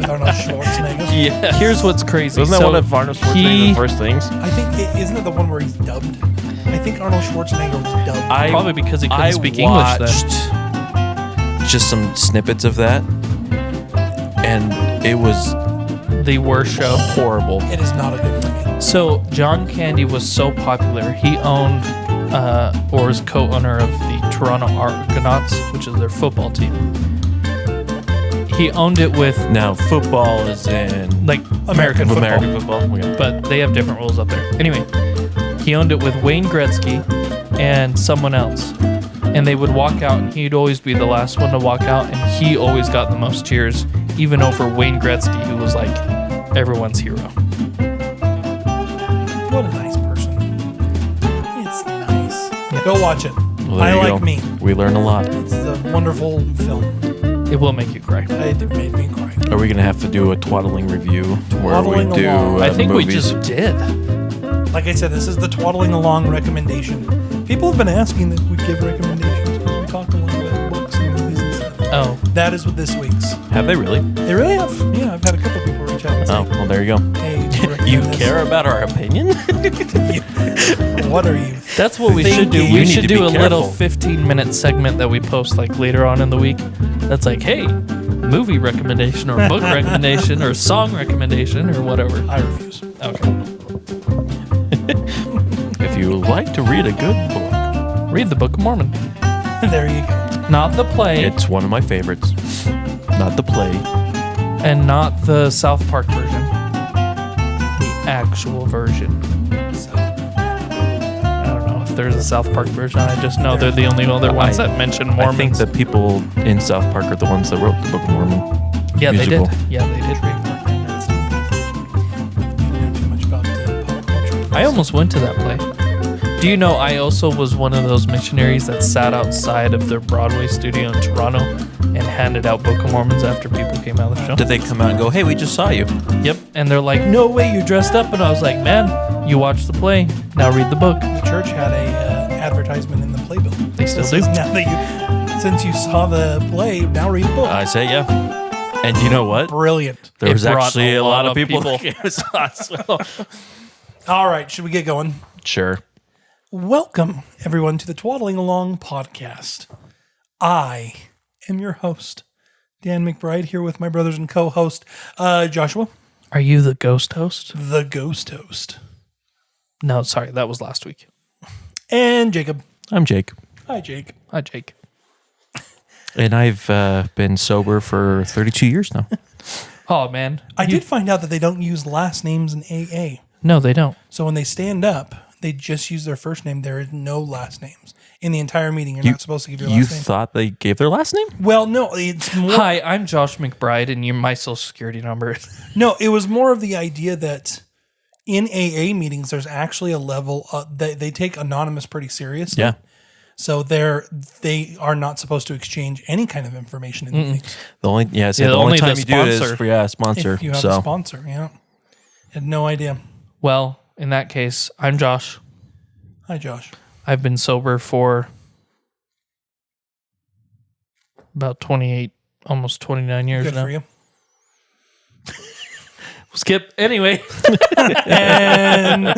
Arnold Schwarzenegger. Yeah. Here's what's crazy. Wasn't that one of Arnold Schwarzenegger's first things? I think, isn't it the one where he's dubbed? I think Arnold Schwarzenegger was dubbed. Probably because he couldn't speak English then. Just some snippets of that, and it was The worst show. horrible. It is not a good movie. So John Candy was so popular, he owned or was co-owner of the Toronto Argonauts, which is their football team. He owned it with Now football is in like American football, American football. Okay. but they have different rules up there. Anyway, he owned it with Wayne Gretzky and someone else. And they would walk out, and he'd always be the last one to walk out, and he always got the most cheers, even over Wayne Gretzky, who was like everyone's hero. What a nice person. It's nice. Go watch it. Well, I there you Like go. Me. We learn a lot. It's a wonderful film. It will make you cry. It made me cry. Are we gonna have to do a twaddling review where Twaddling we do? along. I think movies? we just did. Like I said, this is the Twaddling Along recommendation. People have been asking that we give recommendations because we talk a lot about books and movies and stuff. Oh, That is what this week's. Have they really? They really have. Yeah, I've had a couple people reach out and say, Oh, well, there you go. hey, do recommend You this? care about our opinion? What are you? that's what we Thank should do. you. We You need should to do a be little careful. 15-minute segment that we post like later on in the week. That's like, hey, movie recommendation or book recommendation or song recommendation or whatever. I refuse. Okay. If you like to read a good book, Read the Book of Mormon. There you go. Not the play it's one of my favorites. Not the play. and not the South Park version. The actual version. So, I don't know if there's a South Park version. I just know they're the only other ones that mention I think Mormons. the people in South Park are the ones that wrote the Book of Mormon. Yeah, musical. they did. Yeah, they did. trademark and that's it. You know too much about pop culture. I almost went to that play. Do you know I also was one of those missionaries that sat outside of their Broadway studio in Toronto and handed out Book of Mormons after people came out of the show? Did they come out and go, hey, we just saw you? Yep. And they're like, no way, you're dressed up. And I was like, man, you watched the play. Now read the book. The church had a advertisement in the playbill. They still It says, do. Now that since you saw the play, now read the book. I say, yeah. And you know what? Brilliant. There It was brought actually a a lot lot of of people. people. that came and saw it, so- All right, should we get going? Sure. Welcome, everyone, to the Twaddling Along podcast. I am your host, Dan McBride, here with my brothers and co-host, Joshua, Are you the ghost host? the ghost host, No, sorry. That was last week. and Jacob. I'm Jake. Hi, Jake. Hi, Jake. And I've been sober for 32 years now. Oh, man. I did find out that they don't use last names in AA. No, they don't. So when they stand up, they just use their first name. There is no last names. In the entire meeting, you're not supposed to give your You last name. thought they gave their last name? Well, no, it's more. Hi, I'm Josh McBride, and you're my social security number. No, it was more of the idea that in AA meetings, there's actually a level they take anonymous pretty seriously. Yeah. So they are not supposed to exchange any kind of information in the meetings. The only the only only the time you do it is sponsor. for a sponsor. If you have so a sponsor, yeah. Had no idea. Well, in that case, I'm Josh. Hi, Josh. I've been sober for about 28, almost 29 years Good now. for you. Skip. Anyway. And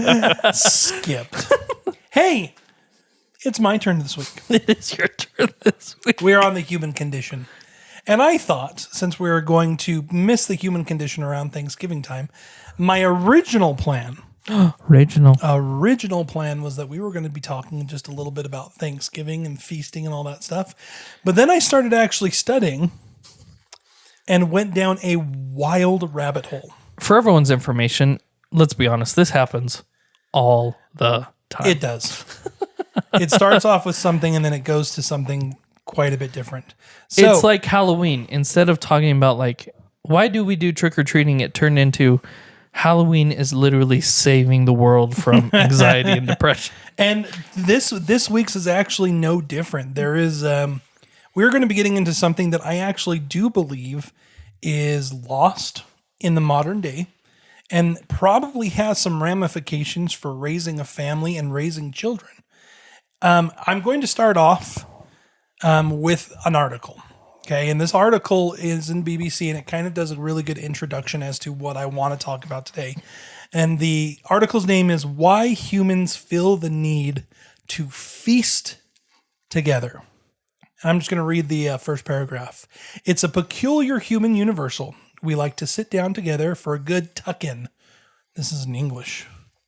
skipped. Hey, it's my turn this week. It is your turn this week. We are on the human condition. And I thought, since we were going to miss the human condition around Thanksgiving time, my original plan was that we were going to be talking just a little bit about Thanksgiving and feasting and all that stuff. But then I started actually studying and went down a wild rabbit hole. For everyone's information, let's be honest, this happens all the time. It does. It starts off with something and then it goes to something quite a bit different. So, It's like Halloween. Instead of talking about like, why do we do trick-or-treating, it turned into Halloween is literally saving the world from anxiety and depression. and this week's is actually no different. There is we're going to be getting into something that I actually do believe is lost in the modern day and probably has some ramifications for raising a family and raising children. I'm going to start off with an article. Okay, and this article is in BBC, and it kind of does a really good introduction as to what I want to talk about today. And the article's name is Why Humans Feel the Need to Feast Together. And I'm just going to read the first paragraph. It's a peculiar human universal. We like to sit down together for a good tuck-in. This is in English,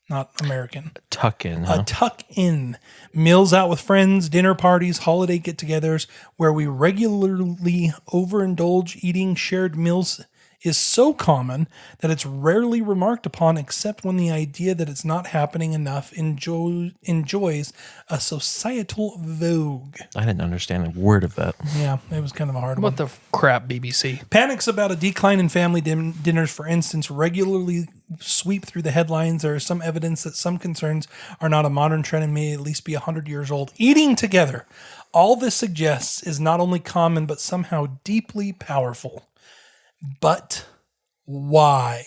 not American. Tuck in, huh? A tuck-in. Meals out with friends, dinner parties, holiday get-togethers, where we regularly overindulge eating shared meals is so common that it's rarely remarked upon except when the idea that it's not happening enough enjoys a societal vogue. I didn't understand a word of that. Yeah, it was kind of a hard one. What the crap, BBC? Panics about a decline in family dinners, for instance, regularly sweep through the headlines. There is some evidence that some concerns are not a modern trend and may at least be 100 years old. Eating together. All this suggests is not only common, but somehow deeply powerful. But why?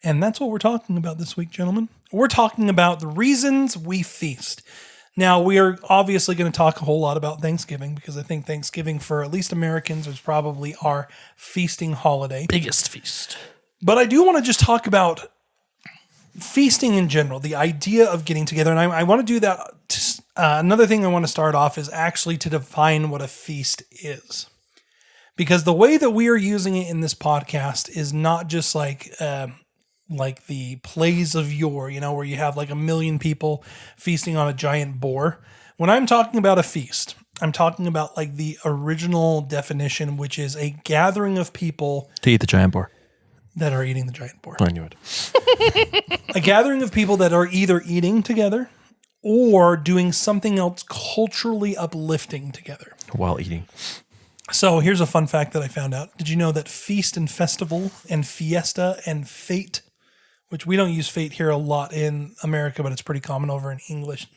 And that's what we're talking about this week, gentlemen. We're talking about the reasons we feast. Now, we are obviously going to talk a whole lot about Thanksgiving because I think Thanksgiving for at least Americans is probably our feasting holiday. Biggest feast. But I do want to just talk about feasting in general, the idea of getting together. And I want to do that. Another thing I want to start off is actually to define what a feast is. Because the way that we are using it in this podcast is not just like the plays of yore, where you have like 1 million people feasting on a giant boar. When I'm talking about a feast, I'm talking about like the original definition, which is a gathering of people To eat the giant boar. that are eating the giant boar. I knew it. A gathering of people that are either eating together or doing something else culturally uplifting together. While eating. So here's a fun fact that I found out. Did you know that feast and festival and fiesta and fete, which we don't use fete here a lot in America, but it's pretty common over in English,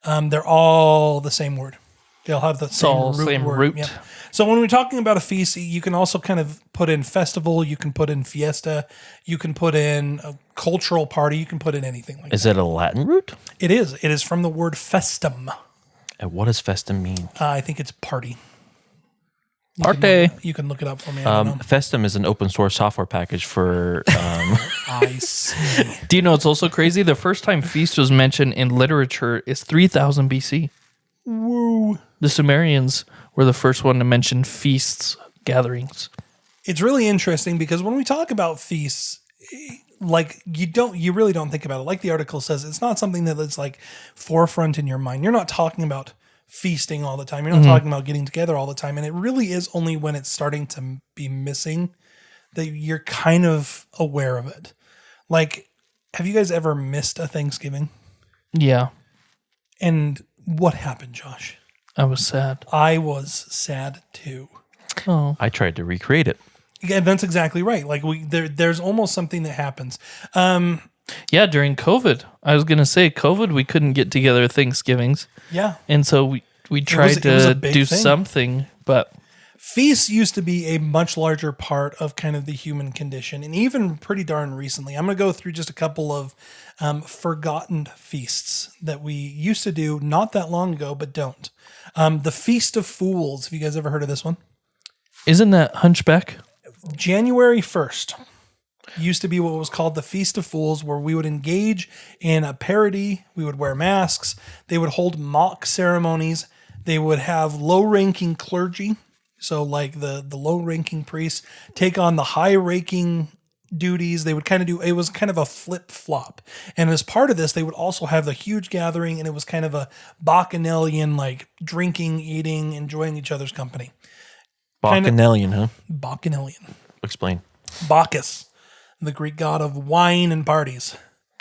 they're all the same word. They'll have the same root word. Yeah. So when we're talking about a feast, you can also kind of put in festival, you can put in fiesta, you can put in a cultural party, you can put in anything like that. Is it a Latin root? It is. It is from the word festum. And what does festum mean? I think it's party. You can look it up for me. I don't know. Festum is an open source software package for... I see. Do you know it's also crazy? The first time feast was mentioned in literature is 3000 BC. Woo. The Sumerians were the first one to mention feasts, gatherings. It's really interesting because when we talk about feasts, like you really don't think about it. Like the article says, it's not something that's like forefront in your mind. You're not talking about feasting all the time. You're not talking about getting together all the time. And it really is only when it's starting to be missing that you're kind of aware of it. Like, have you guys ever missed a Thanksgiving? Yeah, And what happened, Josh? I was sad. I was sad too. Oh, I tried to recreate it. Yeah, that's exactly right. Like there's almost something that happens. yeah. During COVID, I was gonna say COVID. We couldn't get together at Thanksgivings, Yeah. and so we tried it was a to big do thing. something, but Feasts used to be a much larger part of kind of the human condition, and even pretty darn recently. I'm going to go through just a couple of forgotten feasts that we used to do not that long ago, but don't. The Feast of Fools. Have you guys ever heard of this one? isn't that Hunchback? January 1st used to be what was called the Feast of Fools, where we would engage in a parody. We would wear masks. They would hold mock ceremonies. They would have low-ranking clergy. So like the low-ranking priests take on the high-ranking duties. They would kind of do, it was kind of a flip-flop. And as part of this, they would also have the huge gathering, and it was kind of a bacchanalian, like drinking, eating, enjoying each other's company. Bacchanalian, huh? Bacchanalian. Explain. Bacchus, the Greek god of wine and parties.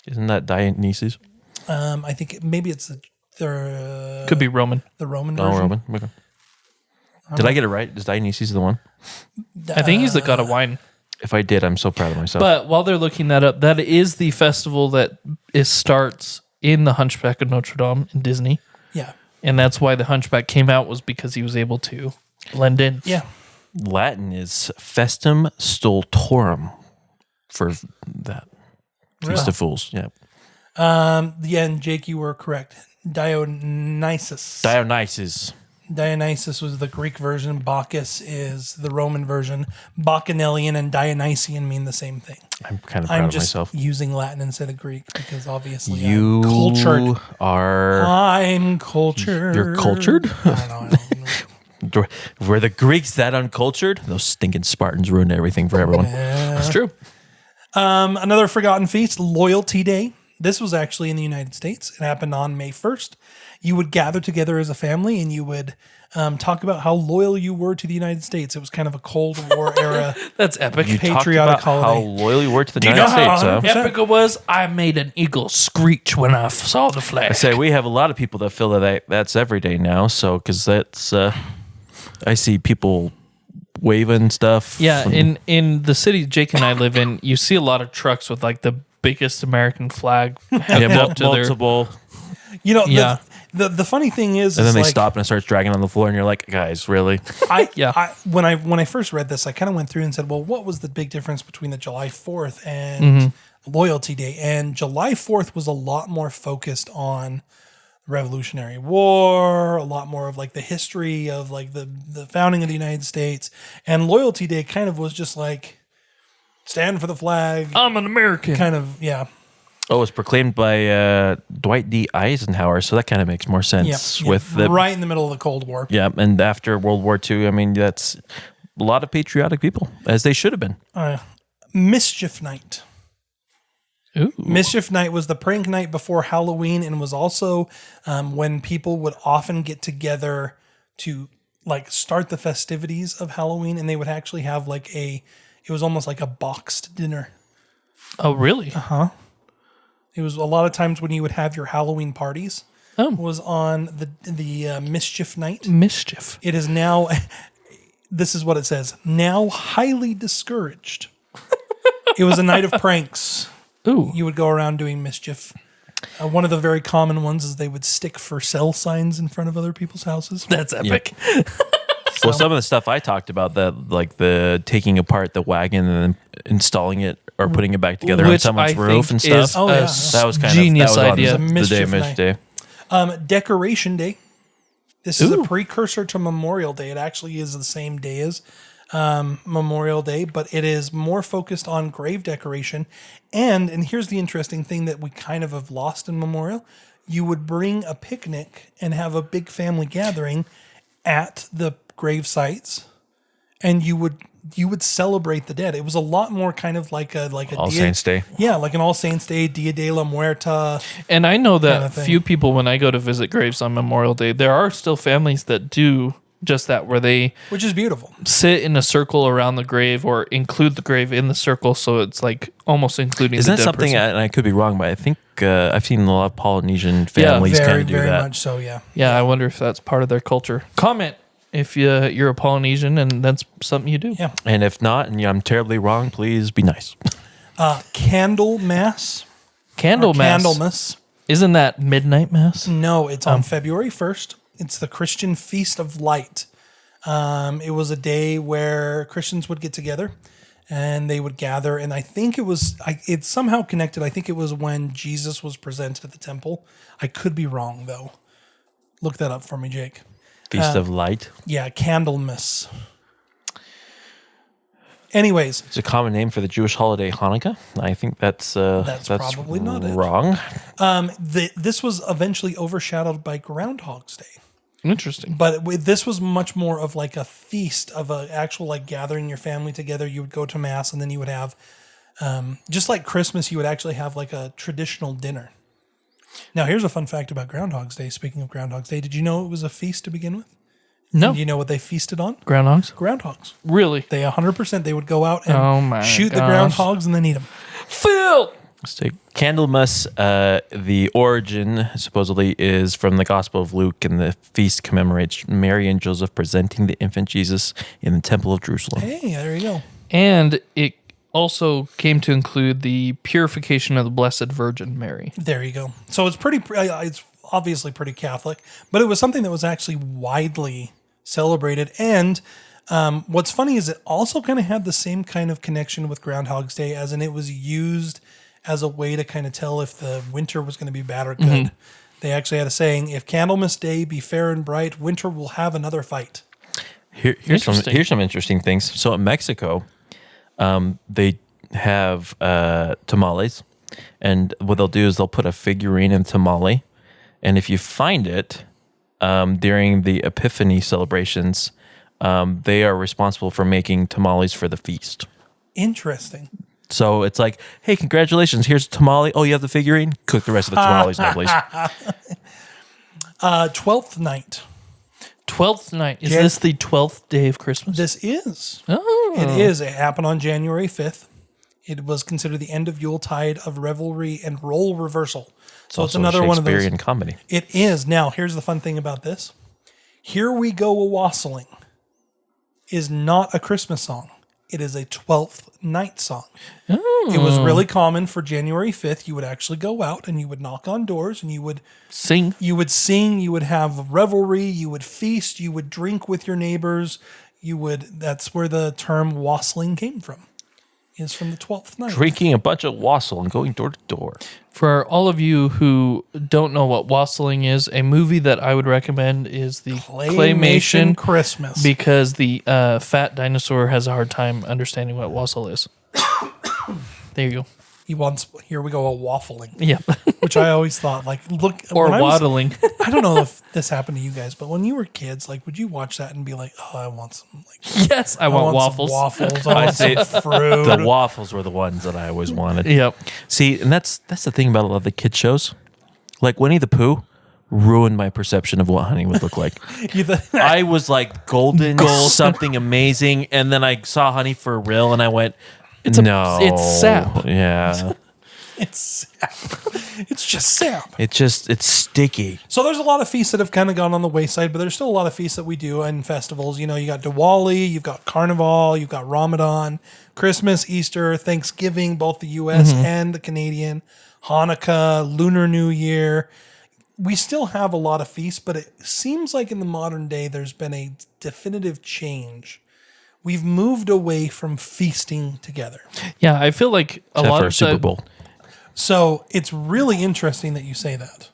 Isn't that Dionysus? I think maybe it's Could be Roman. the Roman version. Oh, Roman. Okay. Did I get it right? Is Dionysus the one? I think he's the god of wine. If I did, I'm so proud of myself. But while they're looking that up, that is the festival that starts in the Hunchback of Notre Dame in Disney. Yeah. And that's why the Hunchback came out, was because he was able to blend in. Yeah. Latin is Festum Stultorum for that. Feast of Fools. Yeah. Yeah, and Jake, you were correct. Dionysus. Dionysus. Dionysus was the Greek version. Bacchus is the Roman version. Bacchanalian and Dionysian mean the same thing. I'm kind of proud I'm of just myself. using Latin instead of Greek because obviously You I'm cultured. are. I'm cultured. You're cultured? I don't know. Were the Greeks that uncultured? Those stinking Spartans ruined everything for everyone. That's true. Another forgotten feast, Loyalty Day. This was actually in the United States. It happened on May 1st. You would gather together as a family and you would talk about how loyal you were to the United States. It was kind of a Cold War era. That's epic. You talked Patriotic about how holiday. loyal you were to the you United know how States, huh? Epic it was. I made an eagle screech when I saw the flag. I say we have a lot of people that feel that that's every day now. So, because that's, I see people waving stuff. Yeah, in the city Jake and I live in, you see a lot of trucks with like the biggest American flag held up to their. multiple. You know, Yeah. the funny thing is, And then they like, stop and it starts dragging on the floor, and you're like, guys, really? Yeah. When I first read this, I kind of went through and said, well, what was the big difference between the July 4th and Loyalty Day? And July 4th was a lot more focused on the Revolutionary War, a lot more of like the history of like the founding of the United States. And Loyalty Day kind of was just like stand for the flag, I'm an American. kind of, yeah. Oh, it was proclaimed by Dwight D. Eisenhower, so that kind of makes more sense Yeah, with the right in the middle of the Cold War. yeah. And after World War II, I mean, that's a lot of patriotic people, as they should have been. Mischief Night. Ooh. Mischief Night was the prank night before Halloween and was also when people would often get together to like start the festivities of Halloween, and they would actually have like it was almost like a boxed dinner. Oh, really? It was a lot of times when you would have your Halloween parties Oh, was on the Mischief Night. mischief. It is now, this is what it says, now highly discouraged. It was a night of pranks. Ooh. You would go around doing mischief. One of the very common ones is they would stick for sale signs in front of other people's houses. That's epic. Well, some of the stuff I talked about, that like the taking apart the wagon and then installing it or putting it back together on Which someone's I roof think and stuff. is Oh, a yeah. That was kind genius of that was idea. on the day Mischief of Mischief night. Day. Decoration Day. This is a Ooh. precursor to Memorial Day. It actually is the same day as Memorial Day, but it is more focused on grave decoration. And here's the interesting thing that we kind of have lost in Memorial. You would bring a picnic and have a big family gathering at the grave sites, and you would celebrate the dead. It was a lot more kind of like a All Saints Day. Yeah, like an All Saints Day, Dia de la Muerta. And I know that Kind of thing. few people, when I go to visit graves on Memorial Day, there are still families that do just that, where they Which is beautiful. sit in a circle around the grave or include the grave in the circle, so it's like almost including Isn't the that dead something? person. And I could be wrong, but I think I've seen a lot of Polynesian families kind Very, of do very that. much so, yeah. Yeah, I wonder if that's part of their culture. Comment if you're a Polynesian and that's something you do. Yeah. And if not, and I'm terribly wrong, please be nice. Candle Mass. Candle mass. Candlemas. Isn't that midnight mass? No, it's on February 1st. It's the Christian Feast of Light. It was a day where Christians would get together and they would gather. And I think it's somehow connected. I think it was when Jesus was presented at the temple. I could be wrong, though. Look that up for me, Jake. Feast of Light. Yeah, Candlemas. Anyways, It's a common name for the Jewish holiday Hanukkah. I think that's probably not it. wrong. this was eventually overshadowed by Groundhog's Day. Interesting. But this was much more of like a feast of an actual like gathering your family together. You would go to mass and then you would have, just like Christmas, you would actually have like a traditional dinner. Now, here's a fun fact about Groundhog's Day. Speaking of Groundhog's Day, did you know it was a feast to begin with? No. Do you know what they feasted on? Groundhogs? Groundhogs. Really? They 100%, they would go out and Oh my shoot the gosh. groundhogs and then eat them. Phil! Let's take Candlemas. The origin supposedly is from the Gospel of Luke, and the feast commemorates Mary and Joseph presenting the infant Jesus in the Temple of Jerusalem. Hey, there you go. And it also came to include the purification of the Blessed Virgin Mary. There you go. So it's obviously pretty Catholic, but it was something that was actually widely celebrated. And what's funny is it also kind of had the same kind of connection with Groundhog's Day, as in it was used as a way to kind of tell if the winter was going to be bad or good. They actually had a saying, if Candlemas Day be fair and bright, winter will have another fight. Here's some interesting things. So in Mexico, they have tamales, and what they'll do is they'll put a figurine in tamale, and if you find it during the Epiphany celebrations, they are responsible for making tamales for the feast. Interesting. So it's like, hey, congratulations, here's a tamale. Oh, you have the figurine? Cook the rest of the tamales now, please. 12th night. 12th night. Is this the 12th day of Christmas? This is. Oh. It is. It happened on January 5th. It was considered the end of Yuletide of revelry and role reversal. So it's another one of those. Shakespearean comedy. It is. Now, here's the fun thing about this. Here We Go A-Wassailing is not a Christmas song. It is a 12th night song. Oh. It was really common for January 5th. You would actually go out and you would knock on doors and you would Sing. You would sing, you would have revelry, you would feast, you would drink with your neighbors. That's where the term wassailing came from. Is from the 12th night. Drinking a bunch of wassail and going door to door. For all of you who don't know what wassailing is, a movie that I would recommend is the Claymation Christmas. because the fat dinosaur has a hard time understanding what wassail is. There you go. He wants, here we go, a waffling. Yep. Which I always thought, like, look. Or when waddling. I don't know if this happened to you guys, but when you were kids, like, would you watch that and be like, oh, I want some, like, Yes, I want waffles. Some waffles. I want say some fruit. The waffles were the ones that I always wanted. Yep. See, and that's the thing about a lot of the kid shows. Like Winnie the Pooh ruined my perception of what honey would look like. I was like golden, something amazing, and then I saw honey for real, and I went, it's sap. Yeah. It's sap. It's just sap. It's sticky. So there's a lot of feasts that have kind of gone on the wayside, but there's still a lot of feasts that we do and festivals. You know, you got Diwali, you've got Carnival, you've got Ramadan, Christmas, Easter, Thanksgiving, both the U.S. and the Canadian, Hanukkah, Lunar New Year. We still have a lot of feasts, but it seems like in the modern day there's been a definitive change. We've moved away from feasting together. Yeah, I feel like a lot for of Super Bowl. So it's really interesting that you say that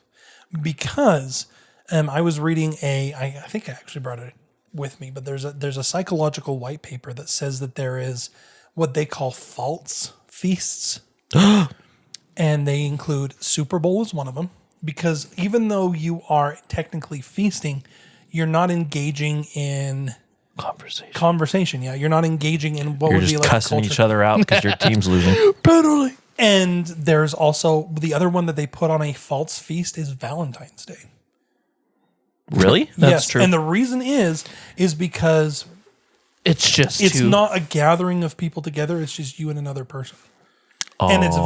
because I was reading I think I actually brought it with me, but there's a psychological white paper that says that there is what they call false feasts. And they include Super Bowl as one of them, because even though you are technically feasting, you're not engaging in conversation. Yeah, you're not engaging in what You're would just be like cussing culture. each other out because your team's losing. Totally. And there's also the other one that they put on a false feast is Valentine's Day. Really? That's true. And the reason is because it's not a gathering of people together. It's just you and another person. Oh, And it's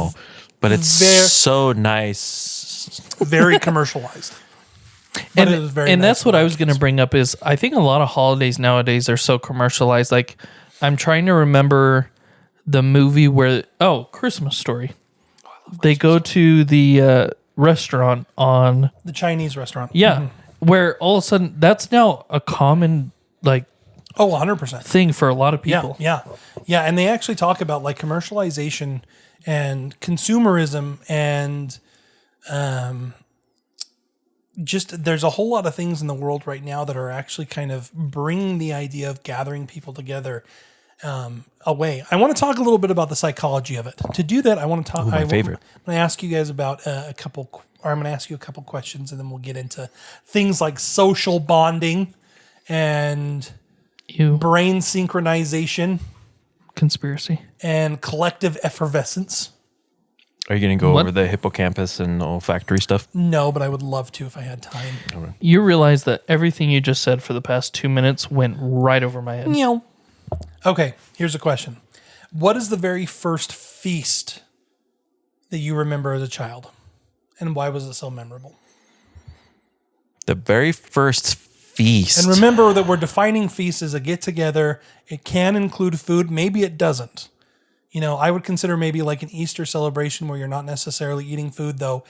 but it's so nice. very commercialized. But it is very and nice that's what I was going to bring up is I think a lot of holidays nowadays are so commercialized. Like I'm trying to remember the movie where Christmas Story. They go to the restaurant on the Chinese restaurant. Yeah, where all of a sudden that's now a common like 100% thing for a lot of people. Yeah. And they actually talk about like commercialization and consumerism and just there's a whole lot of things in the world right now that are actually kind of bringing the idea of gathering people together away. I want to talk a little bit about the psychology of it. To do that, I want to talk. My favorite. I'm going to ask you guys about I'm going to ask you a couple questions, and then we'll get into things like social bonding and brain synchronization, conspiracy, and collective effervescence. Are you going to go over the hippocampus and olfactory stuff? No, but I would love to if I had time. Okay. You realize that everything you just said for the past 2 minutes went right over my head. Okay, here's a question. What is the very first feast that you remember as a child? And why was it so memorable? The very first feast. And remember that we're defining feast as a get-together. It can include food. Maybe it doesn't. You know, I would consider maybe like an Easter celebration where you're not necessarily eating food, though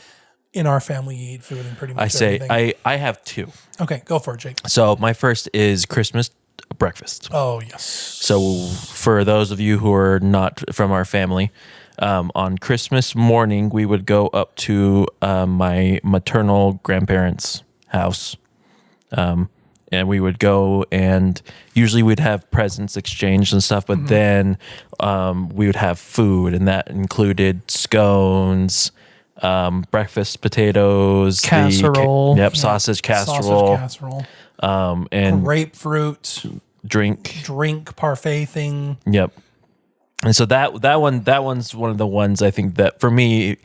in our family you eat food and pretty much everything. I have two. Okay, go for it, Jake. So my first is Christmas breakfast. Oh, yes. So for those of you who are not from our family, on Christmas morning, we would go up to my maternal grandparents' house. And we would go, and usually we'd have presents exchanged and stuff, but then we would have food, and that included scones, breakfast potatoes, Casserole. sausage casserole. And grapefruit drink parfait thing. Yep. And so that one's one of the ones I think that for me,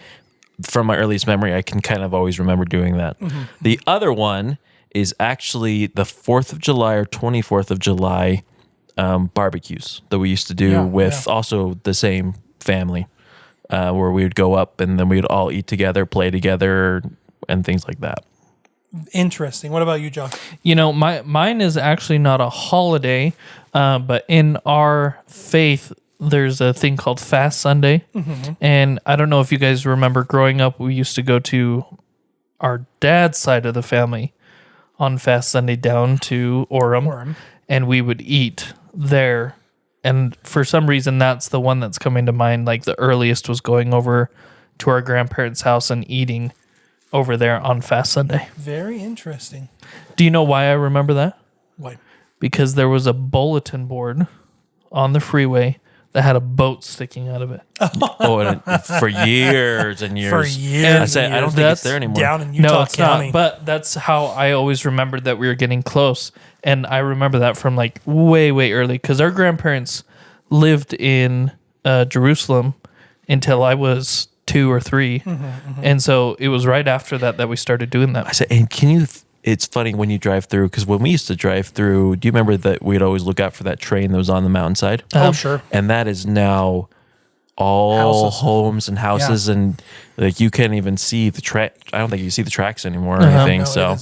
from my earliest memory, I can kind of always remember doing that. The other one is actually the 4th of July or 24th of July barbecues that we used to do with also the same family, where we would go up and then we'd all eat together, play together, and things like that. Interesting. What about you, Josh? Mine is actually not a holiday, but in our faith, there's a thing called Fast Sunday. And I don't know if you guys remember growing up, we used to go to our dad's side of the family on Fast Sunday down to Orem, and we would eat there. And for some reason, that's the one that's coming to mind. Like the earliest was going over to our grandparents' house and eating over there on Fast Sunday. Very interesting. Do you know why I remember that? Why? Because there was a bulletin board on the freeway that had a boat sticking out of it. And for years and years. For years. I don't think it's there anymore. Down in Utah No, it's County. not. But that's how I always remembered that we were getting close. And I remember that from like way, way early because our grandparents lived in Jerusalem until I was 2 or 3. And so it was right after that we started doing that. I said, and it's funny when you drive through, because when we used to drive through, do you remember that we'd always look out for that train that was on the mountainside? Oh, sure. And that is now all Houses. homes and houses, and like you can't even see the track. I don't think you see the tracks anymore or anything. No, So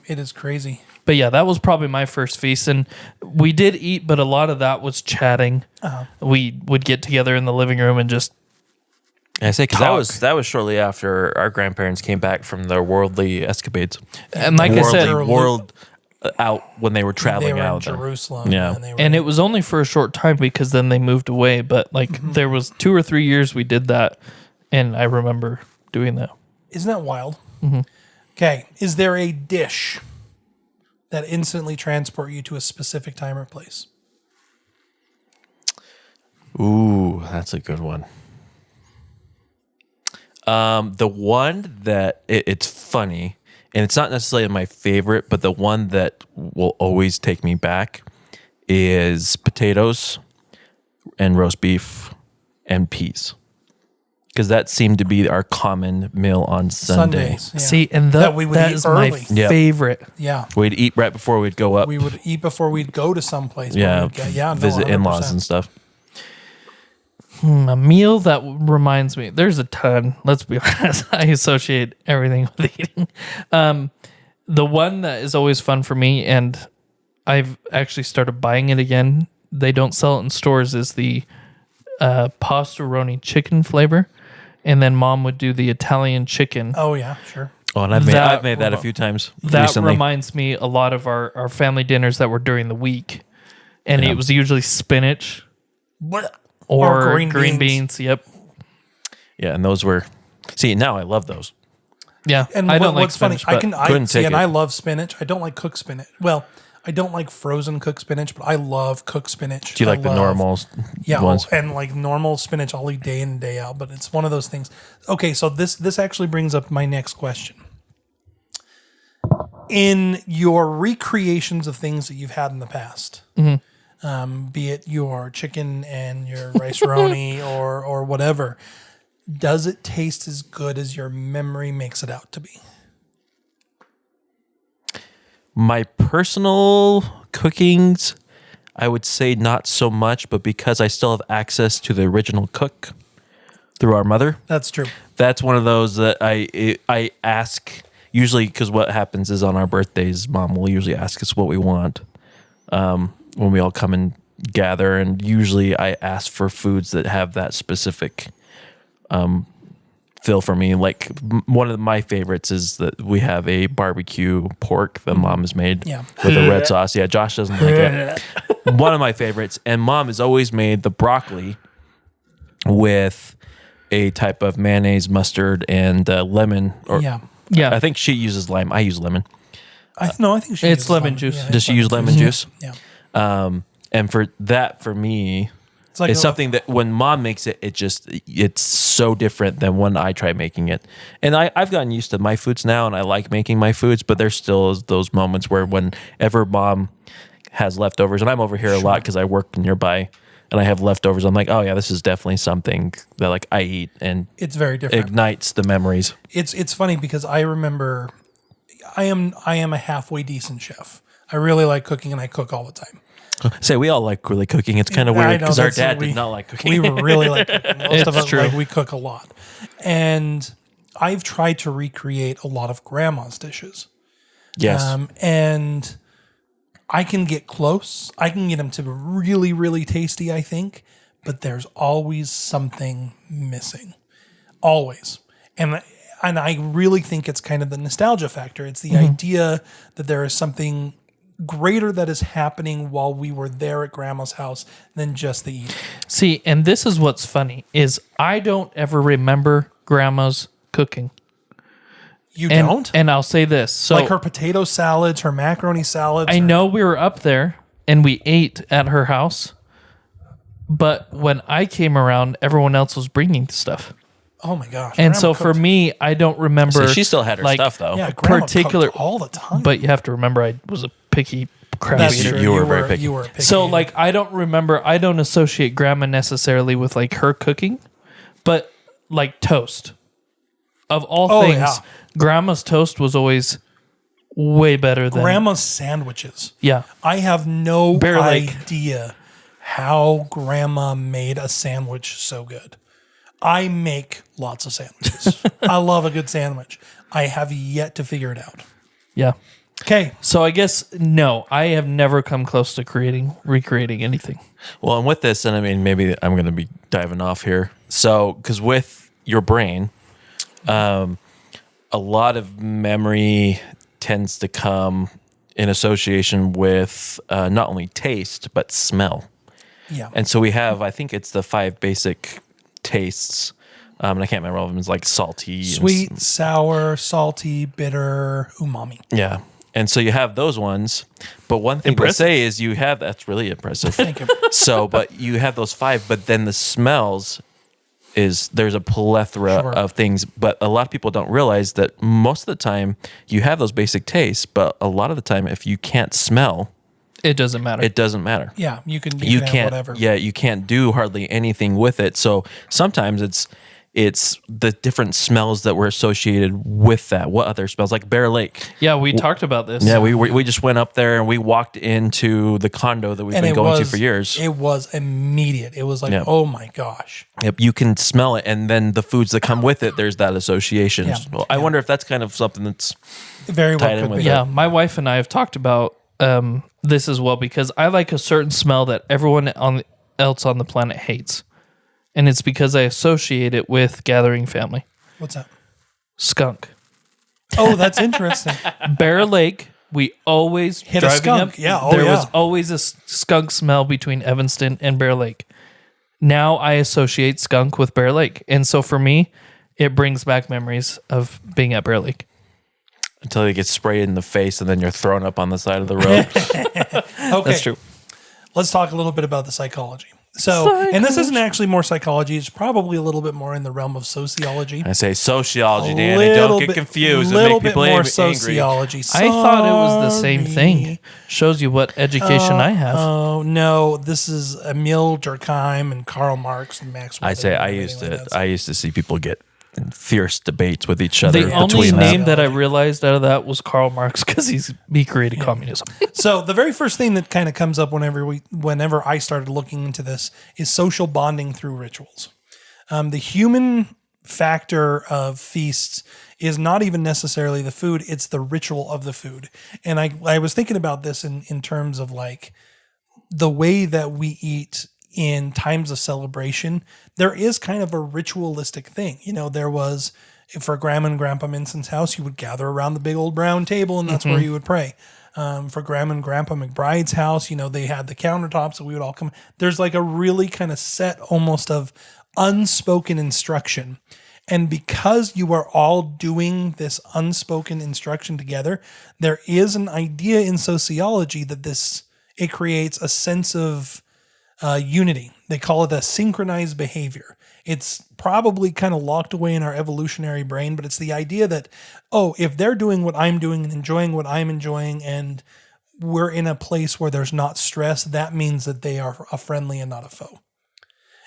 it is crazy. But yeah, that was probably my first feast. And we did eat, but a lot of that was chatting. We would get together in the living room and just I say because that was shortly after our grandparents came back from their worldly escapades. And like I said, world out when they were traveling They were out in there. Jerusalem. Yeah. and it was only for a short time because then they moved away. But like there was 2 or 3 years we did that, and I remember doing that. Isn't that wild? Okay. Is there a dish that instantly transport you to a specific time or place? Ooh, that's a good one. The one that it's funny, and it's not necessarily my favorite, but the one that will always take me back is potatoes and roast beef and peas. Because that seemed to be our common meal on Sunday. Sundays. Yeah. See, and That we would that eat is my early. Yeah. favorite. Yeah. We'd eat right before we'd go up. We would eat before we'd go to someplace. Yeah, No, visit 100%. in-laws and stuff. A meal that reminds me, there's a ton. Let's be honest. I associate everything with eating. The one that is always fun for me, and I've actually started buying it again. They don't sell it in stores. Is the pastoroni chicken flavor, and then Mom would do the Italian chicken. Oh, yeah, sure. Oh, and I've made that a few times That recently. reminds me a lot of our family dinners that were during the week, and it was usually spinach or green beans. Yep. Yeah, and those were. See, now I love those. Yeah, And I don't like what's funny, spinach, but couldn't take it. I love spinach. I don't like cooked spinach. Well, I don't like frozen cooked spinach, but I love cooked spinach. Do you like the normal ones? And like normal spinach, I'll eat day in and day out. But it's one of those things. Okay, so this actually brings up my next question. In your recreations of things that you've had in the past, be it your chicken and your rice-a-roni or whatever, does it taste as good as your memory makes it out to be? My personal cookings, I would say not so much, but because I still have access to the original cook through our mother, That's true. that's one of those that I ask usually, because what happens is on our birthdays, Mom will usually ask us what we want when we all come and gather, and usually I ask for foods that have that specific fill for me. Like one of my favorites is that we have a barbecue pork that mom has made with a red sauce. Yeah, Josh doesn't like it. One of my favorites. And mom has always made the broccoli with a type of mayonnaise, mustard, and lemon. Or Yeah. I think she uses lime. I use lemon. I think she It's uses lemon juice. Yeah, Does she use lemon juice? Yeah. And for me, it's something that when mom makes it, it's so different than when I try making it. And I've gotten used to my foods now, and I like making my foods, but there still is those moments where whenever mom has leftovers, and I'm over here a lot because I work nearby, and I have leftovers, I'm like, oh yeah, this is definitely something that like I eat, and it's very different. Ignites the memories. It's funny because I remember I am a halfway decent chef. I really like cooking, and I cook all the time. Say we all like really cooking. It's kind of weird because our dad did not like cooking. We really like cooking. Most of us true. we cook a lot, and I've tried to recreate a lot of grandma's dishes. Yes, and I can get close. I can get them to be really, really tasty, I think, but there's always something missing, always, and I really think it's kind of the nostalgia factor. It's the idea that there is something greater that is happening while we were there at grandma's house than just the eating. See, and this is what's funny is I don't ever remember grandma's cooking. You don't? And I'll say this. So like her potato salads, her macaroni salads. I know we were up there and we ate at her house, but when I came around, everyone else was bringing stuff. Oh my gosh. And Grandma so for cooked- me, I don't remember. so she still had her stuff though. yeah, grandma particular- cooked all the time. But you have to remember, I was a picky crab That's eater. true. You were very picky. You were a picky. So eater. like I don't associate grandma necessarily with like her cooking, but like toast. Of all things, yeah. grandma's toast was always way better than grandma's sandwiches. Yeah. I have no Bear Lake. idea how grandma made a sandwich so good. I make lots of sandwiches. I love a good sandwich. I have yet to figure it out. Yeah. Okay. So I guess no, I have never come close to recreating anything. Well, and with this, and I mean, maybe I'm going to be diving off here. So, because with your brain, a lot of memory tends to come in association with not only taste, but smell. Yeah. And so we have, I think it's the 5 basic tastes. And I can't remember all of them. It's like salty. Sweet, sour, salty, bitter, umami. Yeah. And so you have those ones. But one thing to say is that's really impressive. Thank you. So, but you have those 5, but then the smells there's a plethora of things, but a lot of people don't realize that most of the time you have those basic tastes, but a lot of the time if you can't smell, It doesn't matter. it doesn't matter. Yeah, you can You have can't, whatever. yeah, you can't do hardly anything with it. So sometimes it's the different smells that were associated with that. What other smells? Like Bear Lake. Yeah, we talked about this. Yeah, we just went up there and we walked into the condo that we've been going to for years. It was immediate. It was like, oh my gosh. Yep, you can smell it, and then the foods that come with it, there's that association. Yeah. Well, I wonder if that's kind of something that's Very tied well in could with be. it. Yeah, my wife and I have talked about this as well because I like a certain smell that everyone else on the planet hates. And it's because I associate it with gathering family. What's that? Skunk. Oh, that's interesting. Bear Lake, we always Hit a driving skunk. up, Yeah, oh, there yeah. was always a skunk smell between Evanston and Bear Lake. Now I associate skunk with Bear Lake. And so for me, it brings back memories of being at Bear Lake. Until you get sprayed in the face and then you're thrown up on the side of the road. Okay. That's true. Let's talk a little bit about the psychology. So, and this isn't actually more psychology. It's probably a little bit more in the realm of sociology. I say sociology, Danny. Don't get confused. A little and make bit people more angry. sociology. I thought it was the same Sorry. thing. Shows you what education I have. Oh no, this is Emil Durkheim and Karl Marx and Max Weber. I say I and used everything to like that. I used to see people get in fierce debates with each other. The only between name them. that I realized out of that was Karl Marx because he created communism. So the very first thing that kind of comes up whenever I started looking into this is social bonding through rituals. The human factor of feasts is not even necessarily the food; it's the ritual of the food. And I was thinking about this in terms of like the way that we eat in times of celebration, there is kind of a ritualistic thing. There was, for Grandma and Grandpa Minson's house, you would gather around the big old brown table, and that's where you would pray. For Grandma and Grandpa McBride's house, they had the countertops, so we would all come. There's like a really kind of set almost of unspoken instruction. And because you are all doing this unspoken instruction together, there is an idea in sociology that it creates a sense of unity. They call it a synchronized behavior. It's probably kind of locked away in our evolutionary brain, but it's the idea that, if they're doing what I'm doing and enjoying what I'm enjoying, and we're in a place where there's not stress, that means that they are a friendly and not a foe.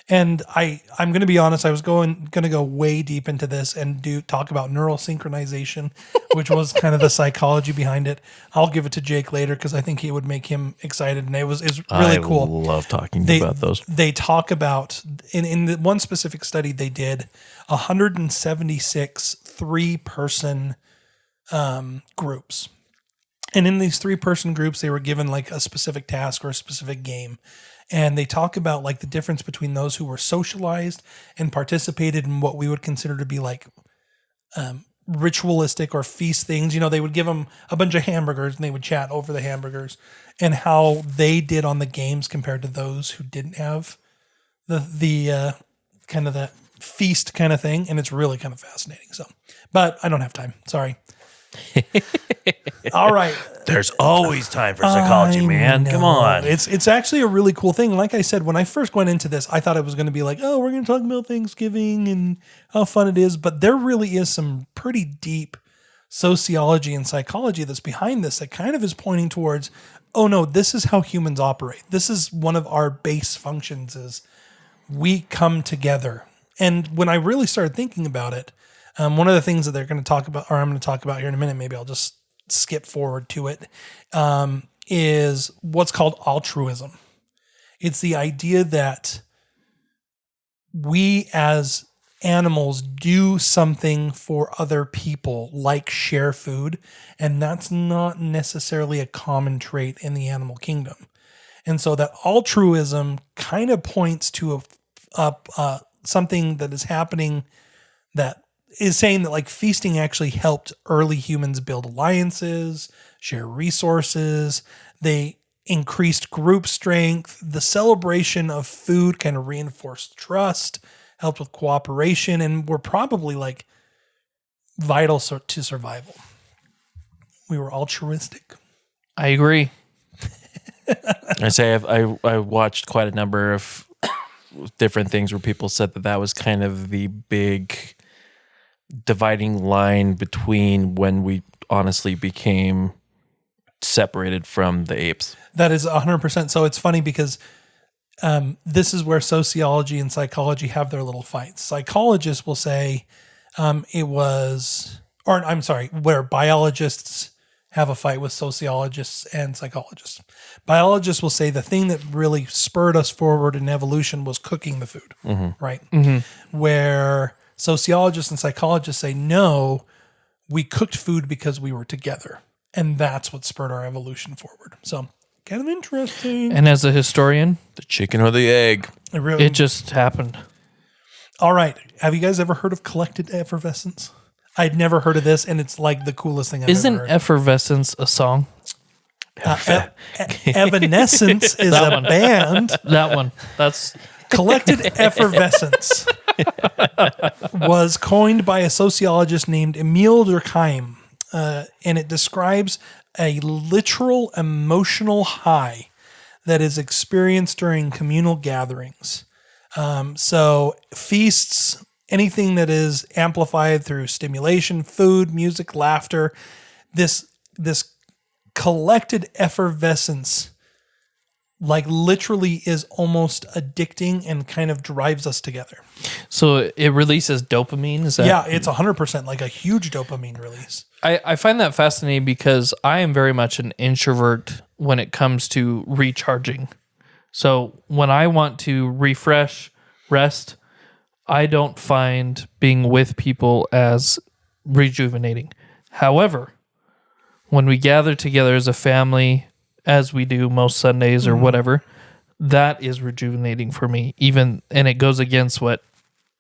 And I'm going to be honest, I was going to go way deep into this and talk about neural synchronization, which was kind of the psychology behind it. I'll give it to Jake later because I think it would make him excited, and it's really cool. I love talking about those. They talk about, in the one specific study they did, 176 3-person groups. And in these 3-person groups, they were given like a specific task or a specific game. And they talk about like the difference between those who were socialized and participated in what we would consider to be like ritualistic or feast things. They would give them a bunch of hamburgers and they would chat over the hamburgers, and how they did on the games compared to those who didn't have the kind of that feast kind of thing. And it's really kind of fascinating. But I don't have time. Sorry. All right. There's always time for psychology, man. Come on. It's actually a really cool thing. Like I said, when I first went into this, I thought it was going to be like, we're going to talk about Thanksgiving and how fun it is. But there really is some pretty deep sociology and psychology that's behind this that kind of is pointing towards, no, this is how humans operate. This is one of our base functions, is we come together. And when I really started thinking about it, one of the things that they're going to talk about, or I'm going to talk about here in a minute, maybe I'll just skip forward to it, is what's called altruism. It's the idea that we as animals do something for other people, like share food, and that's not necessarily a common trait in the animal kingdom. And so that altruism kind of points to something that is happening that is saying that like feasting actually helped early humans build alliances, share resources. They increased group strength. The celebration of food kind of reinforced trust, helped with cooperation, and were probably like vital to survival. We were altruistic. I agree. I say I watched quite a number of different things where people said that was kind of the big dividing line between when we honestly became separated from the apes. That is 100%. So it's funny because this is where sociology and psychology have their little fights. Psychologists will say where biologists have a fight with sociologists and psychologists. Biologists will say the thing that really spurred us forward in evolution was cooking the food, right? Mm-hmm. Where sociologists and psychologists say, no, we cooked food because we were together. And that's what spurred our evolution forward. So kind of interesting. And as a historian, the chicken or the egg? It just happened. All right. Have you guys ever heard of collected effervescence? I'd never heard of this, and it's like the coolest thing I've ever heard. Isn't effervescence a song? Evanescence is a band. That one. That's collected effervescence. Was coined by a sociologist named Emile Durkheim, and it describes a literal emotional high that is experienced during communal gatherings. So feasts, anything that is amplified through stimulation, food, music, laughter, this collected effervescence like literally is almost addicting and kind of drives us together. So it releases dopamine? Is that? Yeah, it's 100% like a huge dopamine release. I find that fascinating because I am very much an introvert when it comes to recharging. So when I want to refresh, rest, I don't find being with people as rejuvenating. However, when we gather together as a family, as we do most Sundays or whatever, that is rejuvenating for me. And it goes against what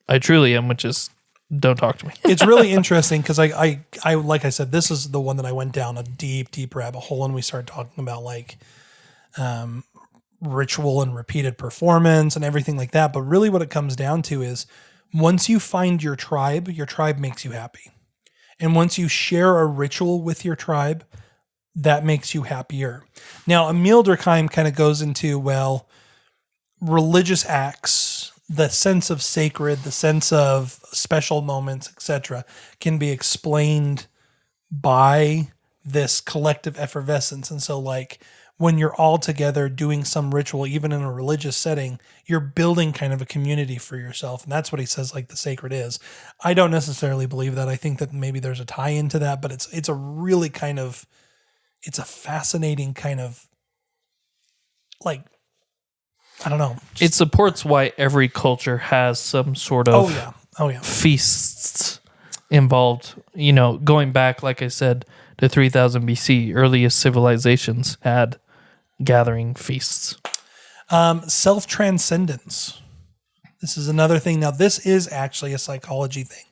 I truly am, which is don't talk to me. It's really interesting because I like I said, this is the one that I went down a deep rabbit hole, and we started talking about like ritual and repeated performance and everything like that. But really what it comes down to is once you find your tribe makes you happy. And once you share a ritual with your tribe, that makes you happier. Now, Emil Durkheim kind of goes into, well, religious acts, the sense of sacred, the sense of special moments, etc., can be explained by this collective effervescence. And so, like, when you're all together doing some ritual, even in a religious setting, you're building kind of a community for yourself. And that's what he says, like, the sacred is. I don't necessarily believe that. I think that maybe there's a tie into that, but it's a really kind of, it's a fascinating kind of, like, I don't know. It supports why every culture has some sort of feasts involved. You know, going back, like I said, to 3000 BC, earliest civilizations had gathering feasts. Self-transcendence. This is another thing. Now, this is actually a psychology thing.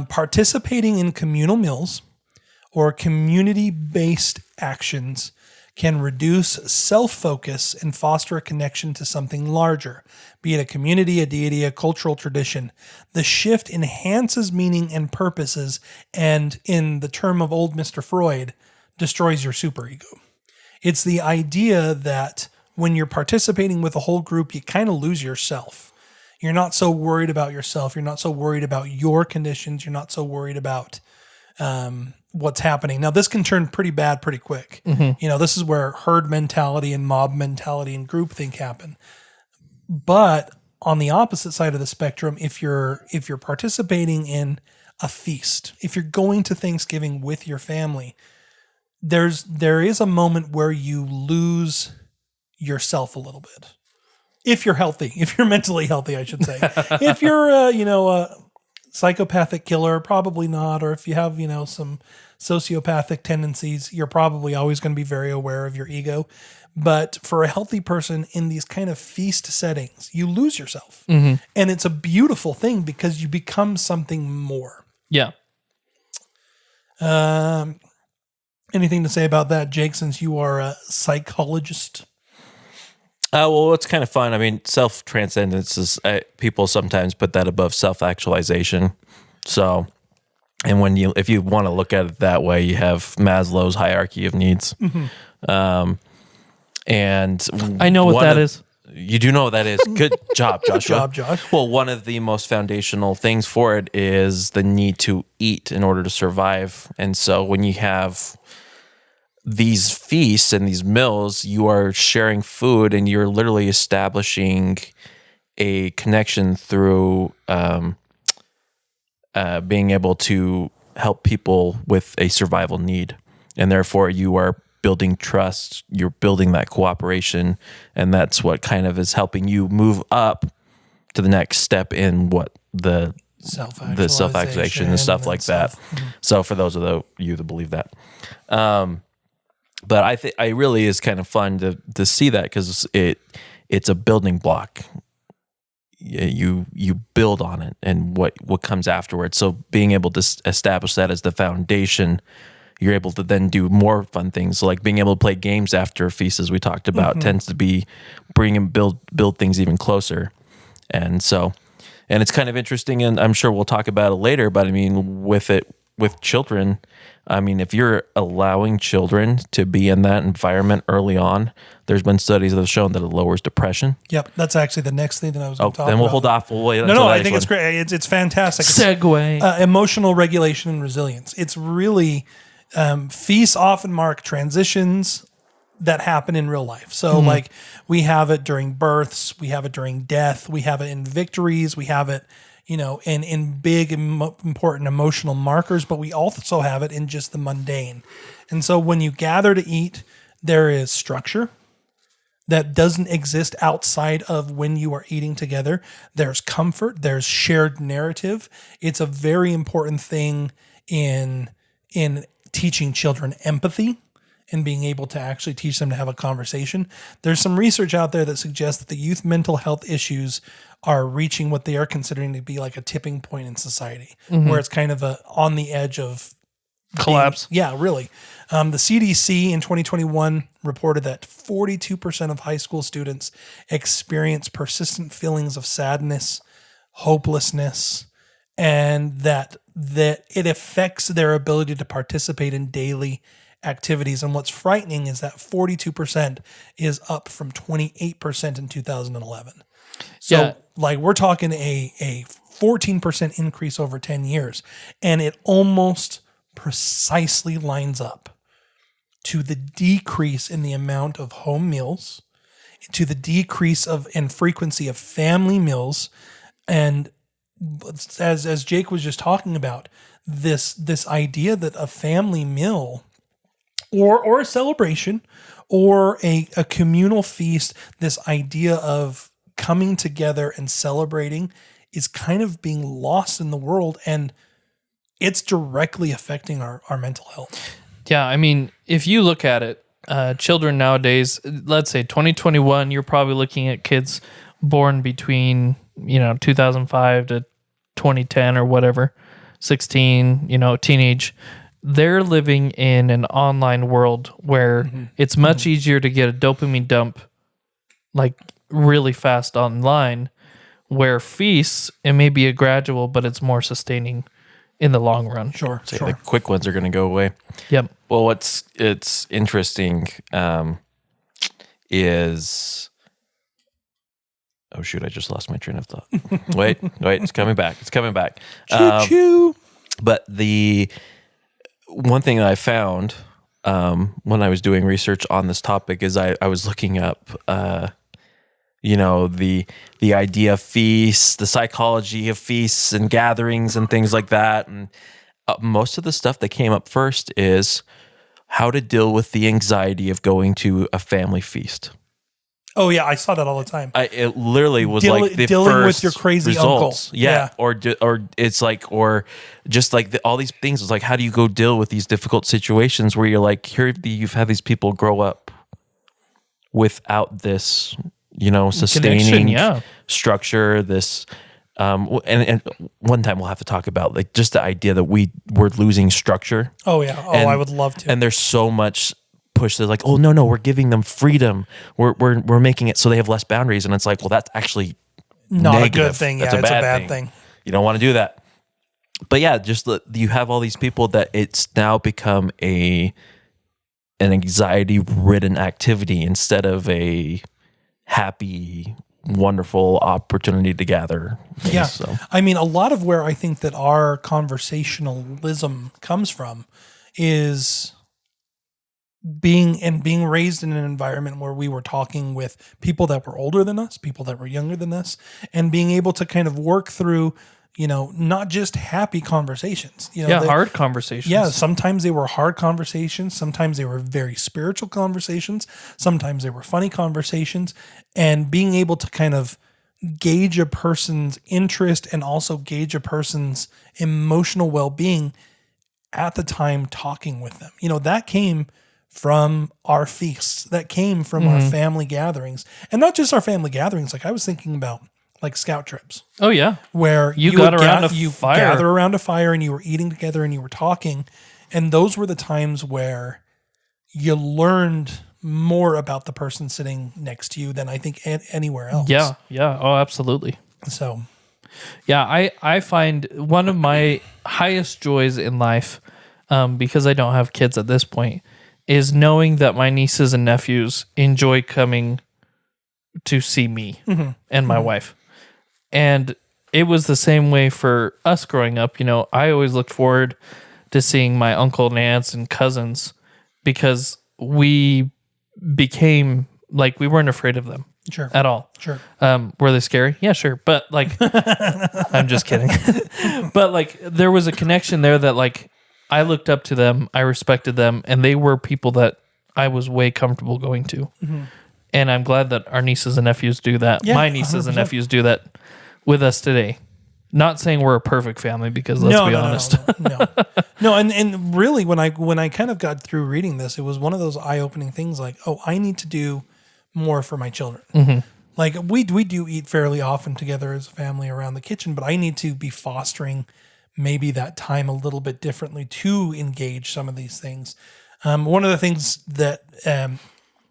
Participating in communal meals or community-based actions can reduce self-focus and foster a connection to something larger, be it a community, a deity, a cultural tradition. The shift enhances meaning and purposes, and in the term of old Mr. Freud, destroys your superego. It's the idea that when you're participating with a whole group, you kind of lose yourself. You're not so worried about yourself. You're not so worried about your conditions. You're not so worried about what's happening. Now, this can turn pretty bad pretty quick. Mm-hmm. You know, this is where herd mentality and mob mentality and groupthink happen. But on the opposite side of the spectrum, if you're participating in a feast, if you're going to Thanksgiving with your family, there is a moment where you lose yourself a little bit. If you're healthy, if you're mentally healthy, I should say. If you're a psychopathic killer, probably not. Or if you have, some sociopathic tendencies, you're probably always going to be very aware of your ego. But for a healthy person in these kind of feast settings, you lose yourself. Mm-hmm. And it's a beautiful thing because you become something more. Yeah. Anything to say about that, Jake, since you are a psychologist? Well, it's kind of fun. I mean, self-transcendence is, people sometimes put that above self-actualization. So, and if you want to look at it that way, you have Maslow's hierarchy of needs. Mm-hmm. And I know what that is. You do know what that is. Good job, Joshua. Good job, Josh. Well, one of the most foundational things for it is the need to eat in order to survive. And so when you have these feasts and these meals, you are sharing food and you're literally establishing a connection through being able to help people with a survival need. And therefore you are building trust, you're building that cooperation, and that's what kind of is helping you move up to the next step in what the self-actualization and stuff like that. Mm-hmm. So for those of you that believe that. But I think it really is kind of fun to see that because it's a building block. You build on it and what comes afterwards. So being able to establish that as the foundation, you're able to then do more fun things. So like being able to play games after a feast, as we talked about, mm-hmm. tends to be build things even closer. And it's kind of interesting, and I'm sure we'll talk about it later, but I mean, with children, I mean, if you're allowing children to be in that environment early on, there's been studies that have shown that it lowers depression. Yep, that's actually the next thing that I was going to talk about. Then we'll hold off. We'll wait. No, I think it's great. It's fantastic. Segue. Emotional regulation and resilience. It's really, feasts often mark transitions that happen in real life. So mm-hmm. like we have it during births, we have it during death, we have it in victories, we have it, in big important emotional markers, but we also have it in just the mundane. And so when you gather to eat, there is structure that doesn't exist outside of when you are eating together. There's comfort, there's shared narrative. It's a very important thing in teaching children empathy and being able to actually teach them to have a conversation. There's some research out there that suggests that the youth mental health issues are reaching what they are considering to be like a tipping point in society, where it's kind of on the edge of collapse. Yeah, really. The CDC in 2021 reported that 42% of high school students experience persistent feelings of sadness, hopelessness, and that it affects their ability to participate in daily activities. And what's frightening is that 42% is up from 28% in 2011. So like we're talking a 14% increase over 10 years, and it almost precisely lines up to the decrease in the amount of home meals, to the decrease in frequency of family meals, and as Jake was just talking about, this idea that a family meal or a celebration or a communal feast, this idea of coming together and celebrating is kind of being lost in the world, and it's directly affecting our mental health. Yeah, I mean, if you look at it, children nowadays, let's say 2021, you're probably looking at kids born between, 2005 to 2010 or whatever, 16, teenage. They're living in an online world where it's much easier to get a dopamine dump like really fast online, where feasts, it may be a gradual, but it's more sustaining in the long run. Sure. The quick ones are going to go away. Yep. Well, it's interesting is... Oh, shoot, I just lost my train of thought. Wait, it's coming back. Choo-choo. But the one thing that I found when I was doing research on this topic is I was looking up, the idea of feasts, the psychology of feasts and gatherings and things like that. And most of the stuff that came up first is how to deal with the anxiety of going to a family feast. Oh yeah, I saw that all the time. It literally was like the dealing first with your crazy results. uncle. Yeah. Or it's like, or just like all these things. It's like, how do you go deal with these difficult situations where you're like, you've had these people grow up without this, sustaining structure. This, and one time we'll have to talk about like just the idea that we're losing structure. Oh yeah. I would love to. And there's so much push. They're like, oh no, we're giving them freedom. We're making it so they have less boundaries. And it's like, well, that's actually not negative. a good thing. That's it's a bad thing. You don't want to do that. But yeah, just you have all these people that it's now become an anxiety-ridden activity instead of a happy, wonderful opportunity to gather. Yeah. So. I mean, a lot of where I think that our conversationalism comes from is being raised in an environment where we were talking with people that were older than us, people that were younger than us, and being able to kind of work through, not just happy conversations. Hard conversations. Yeah, sometimes they were hard conversations. Sometimes they were very spiritual conversations. Sometimes they were funny conversations. And being able to kind of gauge a person's interest and also gauge a person's emotional well-being at the time talking with them. That came from our feasts, that came from our family gatherings, and not just our family gatherings. Like I was thinking about like scout trips. Oh yeah. Where you gather around a fire and you were eating together and you were talking. And those were the times where you learned more about the person sitting next to you than I think anywhere else. Yeah. Yeah. Oh, absolutely. So yeah, I find one of my highest joys in life, because I don't have kids at this point, is knowing that my nieces and nephews enjoy coming to see me and my wife. And it was the same way for us growing up. I always looked forward to seeing my uncle and aunts and cousins because we became like, we weren't afraid of them. Sure. At all. Sure. Were they scary? Yeah, sure. But like, I'm just kidding. But like, there was a connection there that like, I looked up to them, I respected them, and they were people that I was way comfortable going to. And I'm glad that our nieces and nephews do that. Yeah, my nieces 100%. and nephews do that with us today. Not saying we're a perfect family, because let's be honest. No, and really, when I kind of got through reading this, it was one of those eye-opening things. Like, oh, I need to do more for my children. Mm-hmm. Like we do eat fairly often together as a family around the kitchen, but I need to be fostering maybe that time a little bit differently to engage some of these things. One of the things that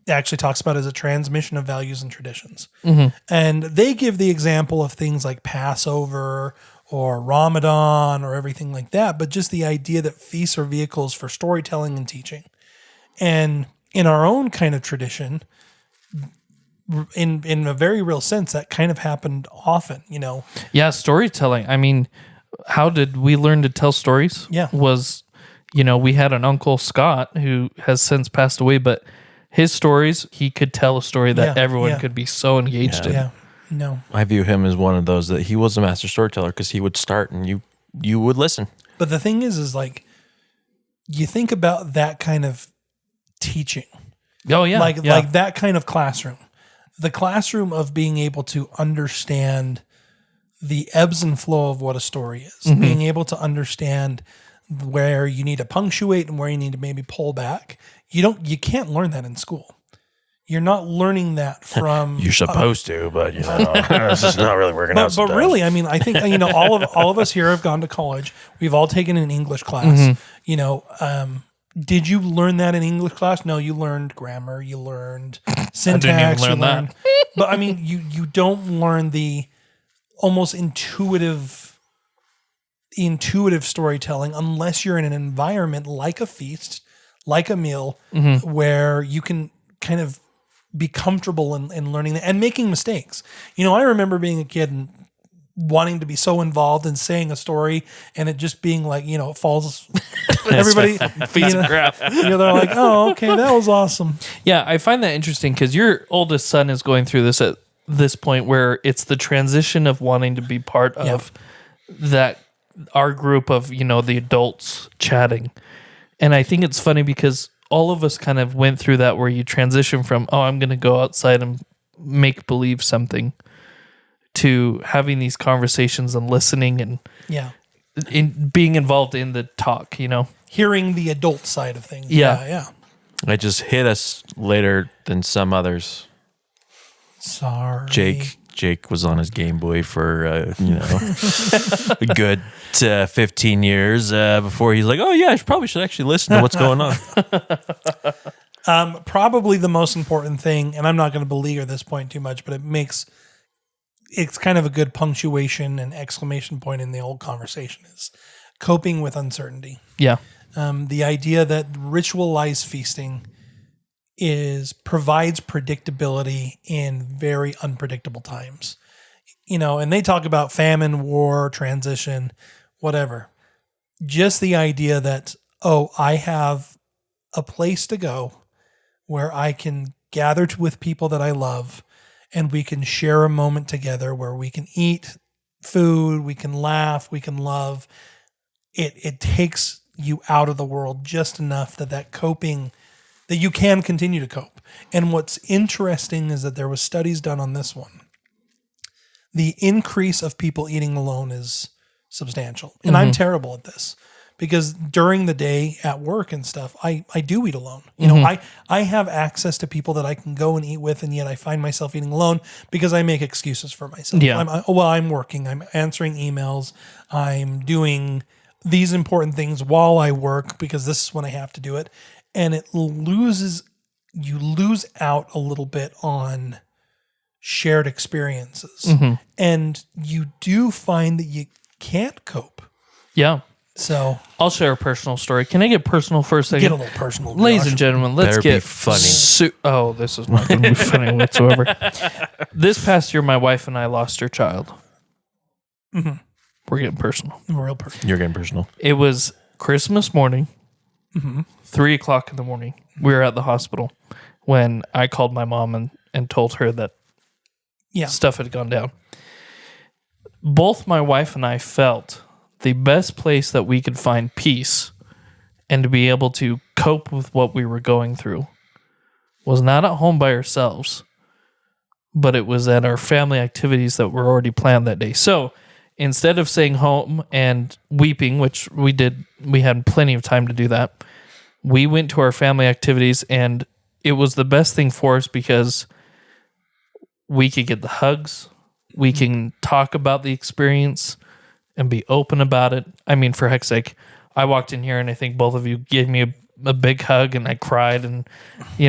actually talks about is a transmission of values and traditions. Mm-hmm. And they give the example of things like Passover or Ramadan or everything like that, but just the idea that feasts are vehicles for storytelling and teaching. And in our own kind of tradition, in a very real sense, that kind of happened often, Yeah, storytelling. I mean, how did we learn to tell stories? Yeah. Was, we had an Uncle Scott who has since passed away, but his stories, he could tell a story that everyone could be so engaged in. Yeah, no. I view him as one of those that he was a master storyteller, because he would start and you would listen. But the thing is like, you think about that kind of teaching. Oh, yeah. Like that kind of classroom. The classroom of being able to understand the ebbs and flow of what a story is. Mm-hmm. Being able to understand where you need to punctuate and where you need to maybe pull back. You can't learn that in school. You're not learning that from. You're supposed to, but it's just not really working out. But really, I mean, I think all of us here have gone to college. We've all taken an English class. Mm-hmm. Did you learn that in English class? No, you learned grammar. You learned syntax. I didn't even learn that. But I mean, you don't learn the almost intuitive storytelling unless you're in an environment like a feast, like a meal, mm-hmm. where you can kind of be comfortable in learning that and making mistakes. I remember being a kid and wanting to be so involved in saying a story and it just being like, it falls. Everybody, they're like, oh, okay, that was awesome. Yeah, I find that interesting because your oldest son is going through this at this point where it's the transition of wanting to be part of that, our group of, the adults chatting. And I think it's funny because all of us kind of went through that where you transition from, oh, I'm going to go outside and make believe something, to having these conversations and listening and in being involved in the talk, hearing the adult side of things. Yeah. It just hit us later than some others. Sorry. Jake was on his Game Boy for, a good 15 years before he's like, oh, yeah, I probably should actually listen to what's going on. Probably the most important thing, and I'm not going to beleaguer this point too much, but it's kind of a good punctuation and exclamation point in the old conversation is coping with uncertainty. Yeah. The idea that ritualized feasting provides predictability in very unpredictable times. And they talk about famine, war, transition, whatever. Just the idea that, I have a place to go where I can gather with people that I love and we can share a moment together where we can eat food, we can laugh, we can love. It takes you out of the world just enough that coping, that you can continue to cope. And what's interesting is that there was studies done on this one. The increase of people eating alone is substantial. And mm-hmm. I'm terrible at this because during the day at work and stuff, I do eat alone. Mm-hmm. I have access to people that I can go and eat with, and yet I find myself eating alone because I make excuses for myself. Yeah. I'm working, I'm answering emails, I'm doing these important things while I work because this is when I have to do it. And you lose out a little bit on shared experiences. Mm-hmm. And you do find that you can't cope. Yeah. So I'll share a personal story. Can I get personal for a second? Get a little personal. Ladies and gentlemen, let's get funny. This is not going to be funny whatsoever. This past year, my wife and I lost our child. Mm-hmm. We're getting personal. Real personal. You're getting personal. It was Christmas morning, mm-hmm. 3:00 in the morning. We were at the hospital when I called my mom and told her that stuff had gone down. Both my wife and I felt the best place that we could find peace and to be able to cope with what we were going through was not at home by ourselves, but it was at our family activities that were already planned that day. So instead of staying home and weeping, which we had plenty of time to do that, we went to our family activities, and it was the best thing for us because we could get the hugs, we can talk about the experience and be open about it. I mean, for heck's sake, I walked in here and I think both of you gave me a big hug and I cried and,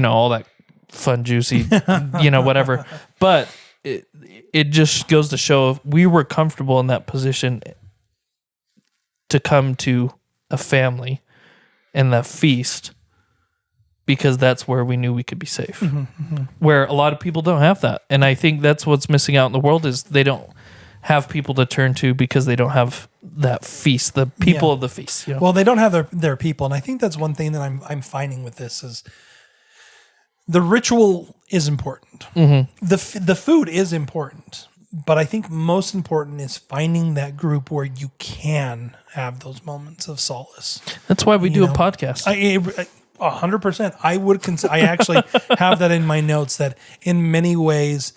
all that fun, juicy, whatever. But it just goes to show if we were comfortable in that position to come to a family and that feast because that's where we knew we could be safe. Where a lot of people don't have that. And I think that's what's missing out in the world is they don't have people to turn to because they don't have that feast, the people of the feast. Well, they don't have their people. And I think that's one thing that I'm finding with this is the ritual is important. The food is important, but I think most important is finding that group where you can have those moments of solace. That's why we do a podcast. 100%. I would consider. I actually have that in my notes that in many ways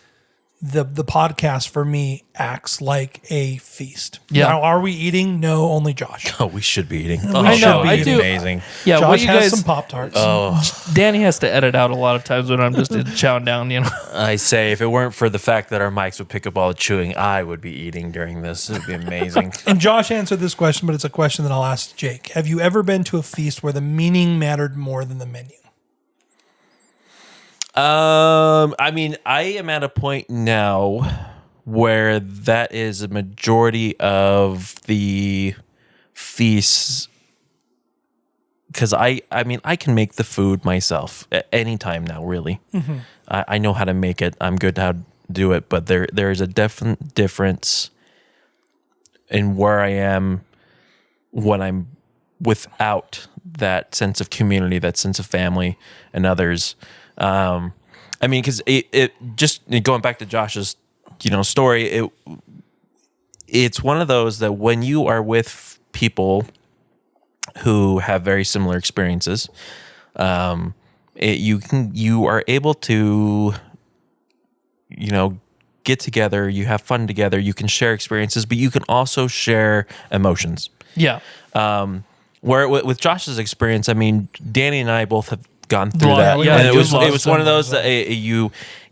the podcast for me acts like a feast. Yeah. Now, are we eating? No, only Josh. Oh, we should be eating. I know. I do. Amazing. Yeah, Josh what you has guys? some Pop-Tarts. Danny has to edit out a lot of times when I'm just chowing down. I say if it weren't for the fact that our mics would pick up all the chewing, I would be eating during this. It would be amazing. And Josh answered this question, but it's a question that I'll ask Jake. Have you ever been to a feast where the meaning mattered more than the menu? I mean, I am at a point now where that is a majority of the feasts. Because I mean, I can make the food myself at any time now, really. I know how to make it. I'm good at how to do it. But there is a definite difference in where I am when I'm without that sense of community, that sense of family and others. I mean, because it just going back to Josh's, story. It's one of those that when you are with people who have very similar experiences, you are able to, get together. You have fun together. You can share experiences, but you can also share emotions. Yeah. Where with Josh's experience, I mean, Danny and I both have gone through that. Yeah, And it was one of those that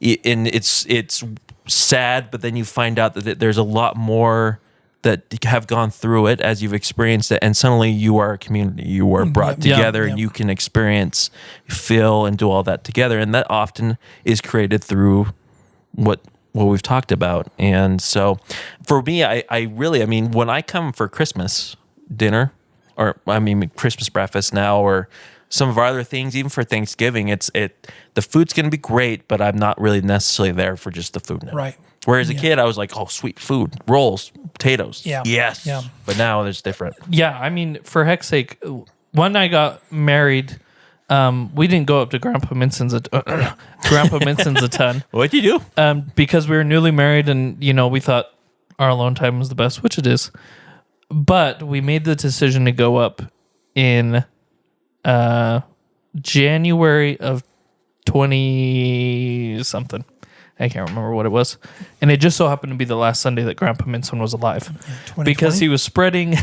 it's sad, but then you find out that there's a lot more that have gone through it as you've experienced it, and suddenly you are a community. You are brought together, and you can experience, feel, and do all that together. And that often is created through what we've talked about. And so, for me, I really, when I come for Christmas dinner, or Christmas breakfast now, or some of our other things, even for Thanksgiving, the food's going to be great, but I'm not really necessarily there for just the food now. Right. Whereas a kid, I was like, oh, sweet food, rolls, potatoes. Yeah. Yes. Yeah. But now it's different. Yeah, for heck's sake, when I got married, we didn't go up to Grandpa Minson's a ton. What'd you do? Because we were newly married and, we thought our alone time was the best, which it is. But we made the decision to go up in January of 20-something. I can't remember what it was. And it just so happened to be the last Sunday that Grandpa Minson was alive. Because he was spreading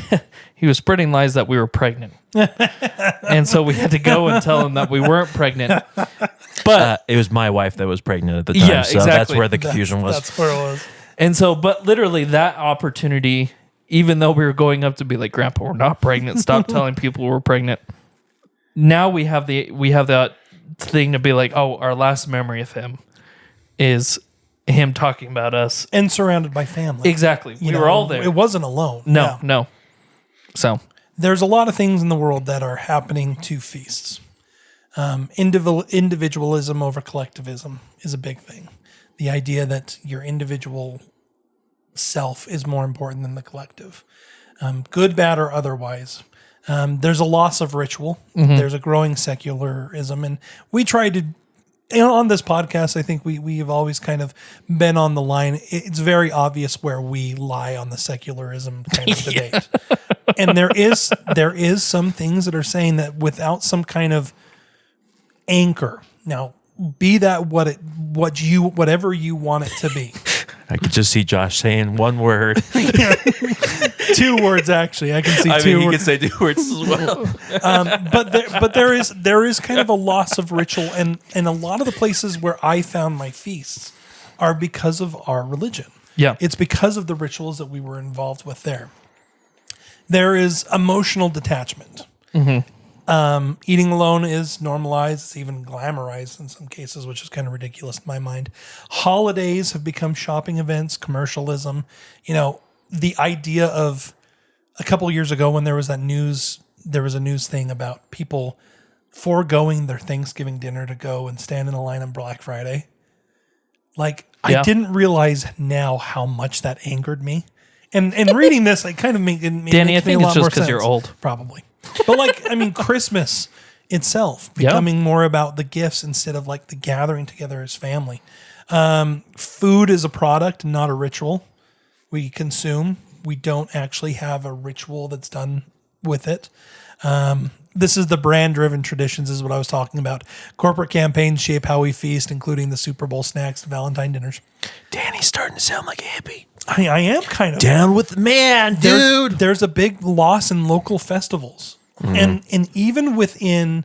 lies that we were pregnant. And so we had to go and tell him that we weren't pregnant. But it was my wife that was pregnant at the time. Yeah, so exactly. That's where the confusion was. That's where it was. And so, but literally that opportunity, even though we were going up to be like, Grandpa, we're not pregnant. Stop telling people we're pregnant. Now we have that thing to be like, oh, our last memory of him is him talking about us. And surrounded by family. Exactly. We were all there. It wasn't alone. No. So there's a lot of things in the world that are happening to feasts. Individualism over collectivism is a big thing. The idea that your individual self is more important than the collective. Good, bad, or otherwise. There's a loss of ritual. Mm-hmm. There's a growing secularism. And we try to, on this podcast, I think we have always kind of been on the line. It's very obvious where we lie on the secularism kind of debate. And there is some things that are saying that without some kind of anchor, now be that whatever you want it to be. I could just see Josh saying one word. 2 words, actually. I can see I 2 mean, he words. could say 2 words as well. But there is kind of a loss of ritual, and a lot of the places where I found my feasts are because of our religion. Yeah. It's because of the rituals that we were involved with there. There is emotional detachment. Eating alone is normalized. It's even glamorized in some cases, which is kind of ridiculous in my mind. Holidays have become shopping events, commercialism. The idea of a couple years ago when there was a news thing about people foregoing their Thanksgiving dinner to go and stand in a line on Black Friday. I didn't realize now how much that angered me. And reading this, I kind of Danny, I think it's just because you're old. Probably. But Christmas itself becoming more about the gifts instead of the gathering together as family. Food is a product, not a ritual. We consume. We don't actually have a ritual that's done with it. This is the brand-driven traditions is what I was talking about. Corporate campaigns shape how we feast, including the Super Bowl snacks and Valentine dinners. Danny's starting to sound like a hippie. I am kind of. Down with the man, dude. There's a big loss in local festivals. And even within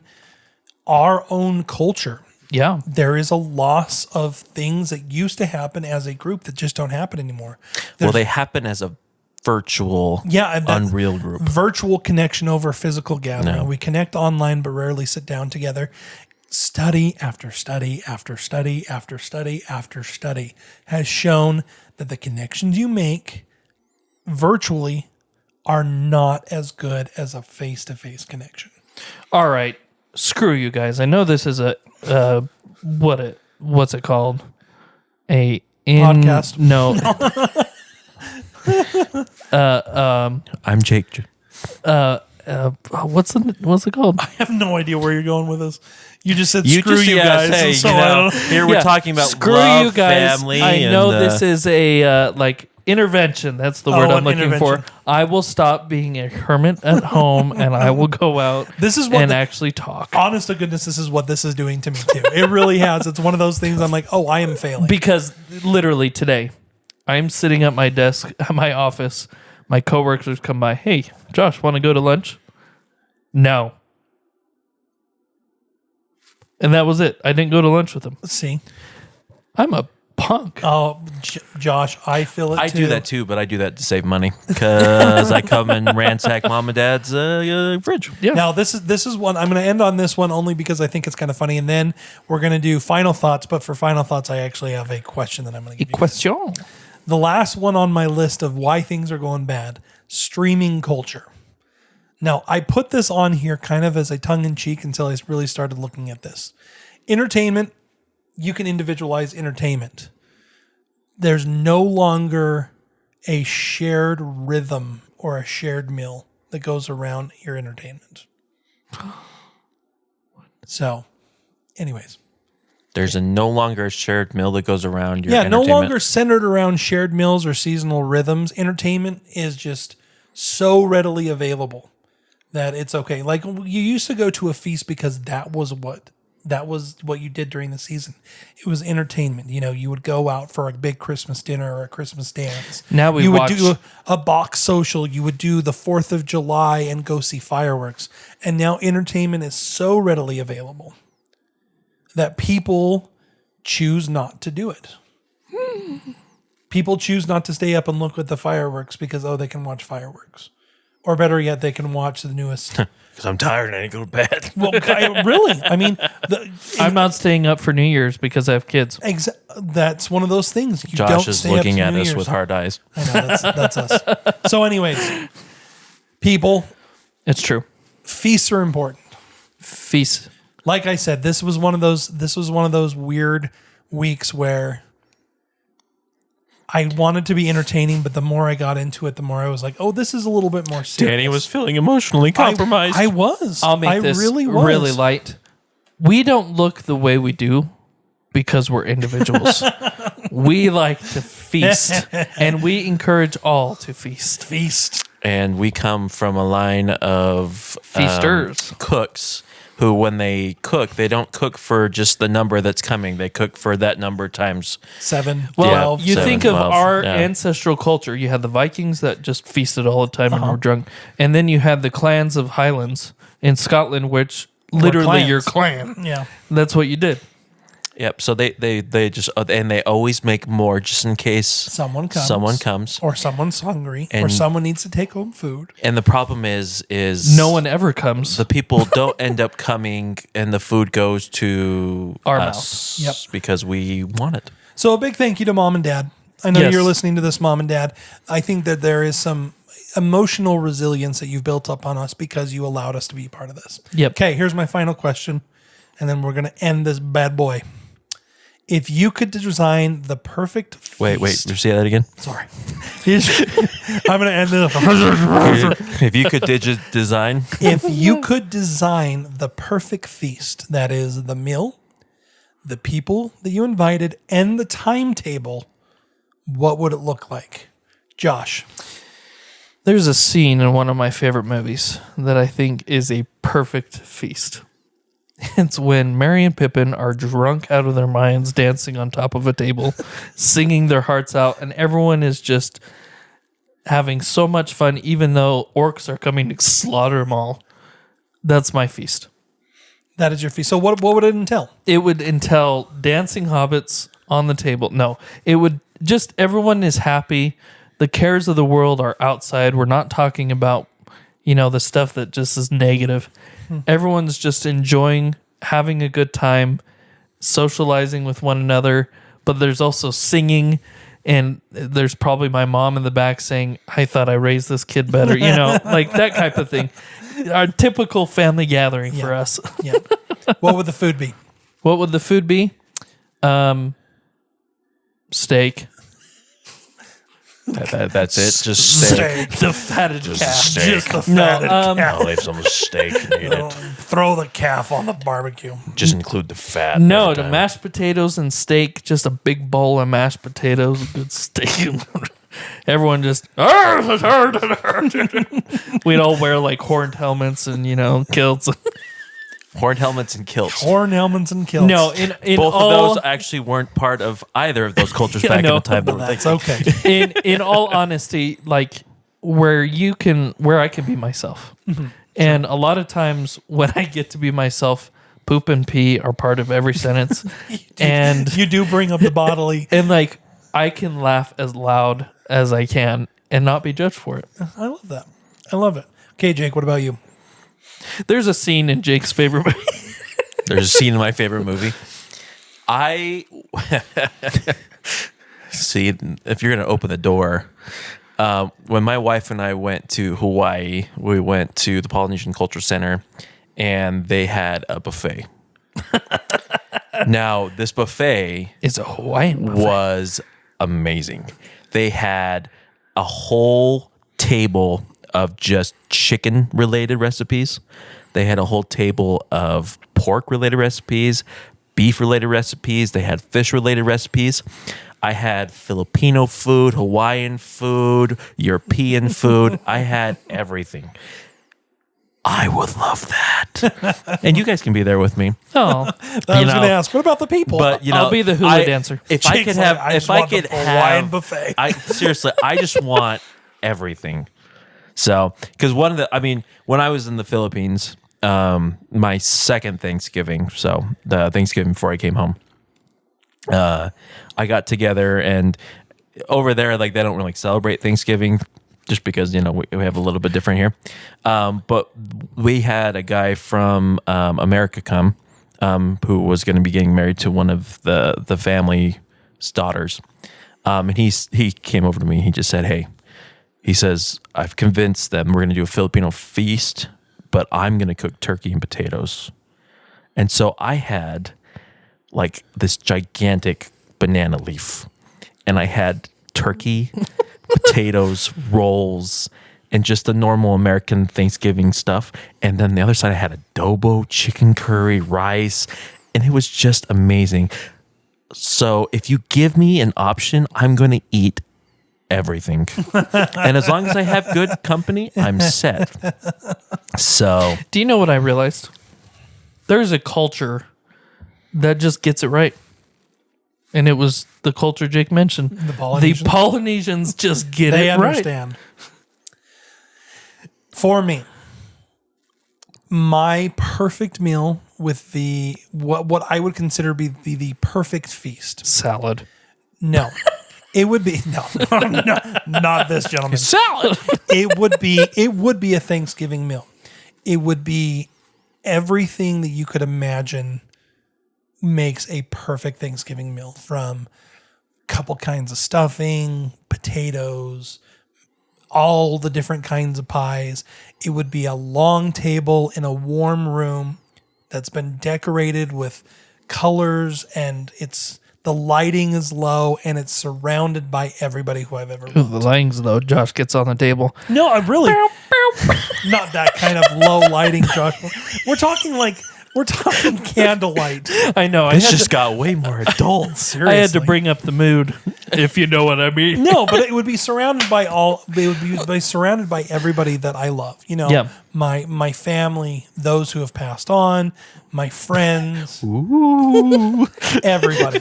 our own culture, there is a loss of things that used to happen as a group that just don't happen anymore. They happen as a virtual, unreal group. Virtual connection over physical gathering. No. We connect online but rarely sit down together. Study after study after study after study after study has shown that the connections you make virtually are not as good as a face-to-face connection. All right. Screw you guys. I know this is a what's it called? Podcast? No. I'm Jake. What's it called? I have no idea where you're going with this. You just said screw you guys. Hey, so here we're talking about screw love, you guys. family. I know this is a intervention. That's the word I'm looking for. I will stop being a hermit at home and I will go out actually talk. Honest to goodness, this is what this is doing to me too. It really has. It's one of those things I'm like, oh, I am failing. Because literally today, I'm sitting at my desk at my office. My coworkers come by. Hey, Josh, want to go to lunch? No. And that was it. I didn't go to lunch with them. Let's see. I'm a punk. Oh, Josh, I feel it too. I do that too, but I do that to save money because I come and ransack mom and dad's fridge. Yeah. Now, this is one. I'm going to end on this one only because I think it's kind of funny. And then we're going to do final thoughts. But for final thoughts, I actually have a question that I'm going to give you. Question. The last one on my list of why things are going bad, streaming culture. Now, I put this on here kind of as a tongue-in-cheek until I really started looking at this. Entertainment, you can individualize entertainment. There's no longer a shared rhythm or a shared meal that goes around your entertainment. So, anyways. There's no longer a shared meal that goes around your entertainment. no longer centered around shared meals or seasonal rhythms. Entertainment is just so readily available that it's okay. Like you used to go to a feast because that was what you did during the season. It was entertainment. You would go out for a big Christmas dinner or a Christmas dance. Now you would do a box social. You would do the 4th of July and go see fireworks. And now entertainment is so readily available that people choose not to do it. People choose not to stay up and look at the fireworks because, they can watch fireworks. Or better yet, they can watch the newest. Because I'm tired and I need to go to bed. Well, really? I mean... I'm not staying up for New Year's because I have kids. That's one of those things. Josh is looking at us with hard eyes. I know, that's us. So anyways, people... It's true. Feasts are important. Feasts. Like I said, this was one of those weird weeks where I wanted to be entertaining, but the more I got into it, the more I was like, "Oh, this is a little bit more serious." Danny was feeling emotionally compromised. I was. I'll make this really light. We don't look the way we do because we're individuals. We like to feast, and we encourage all to feast. Feast. And we come from a line of feasters, cooks who, when they cook, they don't cook for just the number that's coming. They cook for that number times 7, Well, 12. you 7, think of 12, our yeah. ancestral culture. You had the Vikings that just feasted all the time and were drunk. And then you had the clans of Highlands in Scotland, which literally clans. your clan. Yeah. That's what you did. Yep. So they just, and they always make more just in case Someone comes. Or someone's hungry. Or And- someone needs to take home food. And the problem is No one ever comes. the people don't end up coming, and the food goes to Our us Yep. because we want it. So a big thank you to Mom and Dad. I know Yes. you're listening to this, Mom and Dad. I think that there is some emotional resilience that you've built up on us because you allowed us to be part of this. Yep. Okay, here's my final question, and then we're going to end this bad boy. If you could design the perfect feast. Wait, you say that again? Sorry. I'm going to end this. If you could design, If you could design the perfect feast, that is the meal, the people that you invited, and the timetable, what would it look like? Josh. There's a scene in one of my favorite movies that I think is a perfect feast. It's when Merry and Pippin are drunk out of their minds, dancing on top of a table, singing their hearts out, and everyone is just having so much fun, even though orcs are coming to slaughter them all. That's my feast. That is your feast. So what would it entail? It would entail dancing hobbits on the table. No, it would just everyone is happy. The cares of the world are outside. We're not talking about, the stuff that just is negative. Everyone's just enjoying having a good time, socializing with one another, but there's also singing, and there's probably my mom in the back saying, I thought I raised this kid better, like that type of thing. Our typical family gathering for us. Yeah. What would the food be? What would the food be? Steak. that's it. Just steak. The fatted calf. steak. Just the fatted calf. I'll leave some steak and eat it. Throw the calf on the barbecue. Just include the fat. No, every the time. mashed potatoes and steak. Just a big bowl of mashed potatoes, good steak. Everyone just we'd all wear like horned helmets and kilts. Horned helmets and kilts. Horn helmets and kilts. No, in Both all, of those actually weren't part of either of those cultures back in no, the time. But that's okay. in all honesty, like where I can be myself. And a lot of times when I get to be myself, poop and pee are part of every sentence. And You do bring up the bodily. and like I can laugh as loud as I can and not be judged for it. I love that. I love it. Okay, Jake, what about you? There's a scene in Jake's favorite movie. There's a scene in my favorite movie. See, if you're going to open the door, when my wife and I went to Hawaii, we went to the Polynesian Culture Center, and they had a buffet. Now, this buffet It's a Hawaiian buffet. was amazing. They had a whole table of just chicken related recipes. They had a whole table of pork related recipes, beef related recipes. They had fish related recipes. I had Filipino food, Hawaiian food, European food. I had everything. I would love that. And you guys can be there with me. Oh, I was going to ask, what about the people? But I'll be the hula dancer. If I Jake's could like, have, I just if I want the could Hawaiian have, buffet. Seriously, I just want everything. So, because when I was in the Philippines, my second Thanksgiving, so the Thanksgiving before I came home, I got together, and over there, like, they don't really celebrate Thanksgiving just because, we have a little bit different here. But we had a guy from America come, who was going to be getting married to one of the family's daughters. And he came over to me. He just said, hey, he says, I've convinced them we're going to do a Filipino feast, but I'm going to cook turkey and potatoes. And so I had like this gigantic banana leaf, and I had turkey, potatoes, rolls, and just the normal American Thanksgiving stuff. And then the other side, I had adobo, chicken curry, rice, and it was just amazing. So if you give me an option, I'm going to eat everything. And as long as I have good company, I'm set. So do you know what I realized? there's a culture that just gets it right. And it was the culture Jake mentioned. The Polynesians. The Polynesians just get They it right. understand. For me, my perfect meal with the what I would consider be the perfect feast. Salad. No. It would be no, not this gentleman. Salad. It would be a Thanksgiving meal. It would be everything that you could imagine makes a perfect Thanksgiving meal, from a couple kinds of stuffing, potatoes, all the different kinds of pies. It would be a long table in a warm room that's been decorated with colors, and the lighting is low, and it's surrounded by everybody who I've ever Ooh, loved. the lighting's low. Josh gets on the table. No, I'm really not that kind of low lighting, Josh. We're talking candlelight. I know. This just got way more adult. Seriously. I had to bring up the mood, if you know what I mean. No, but it would be surrounded by surrounded by everybody that I love. You know, Yeah. my family, those who have passed on, my friends, everybody.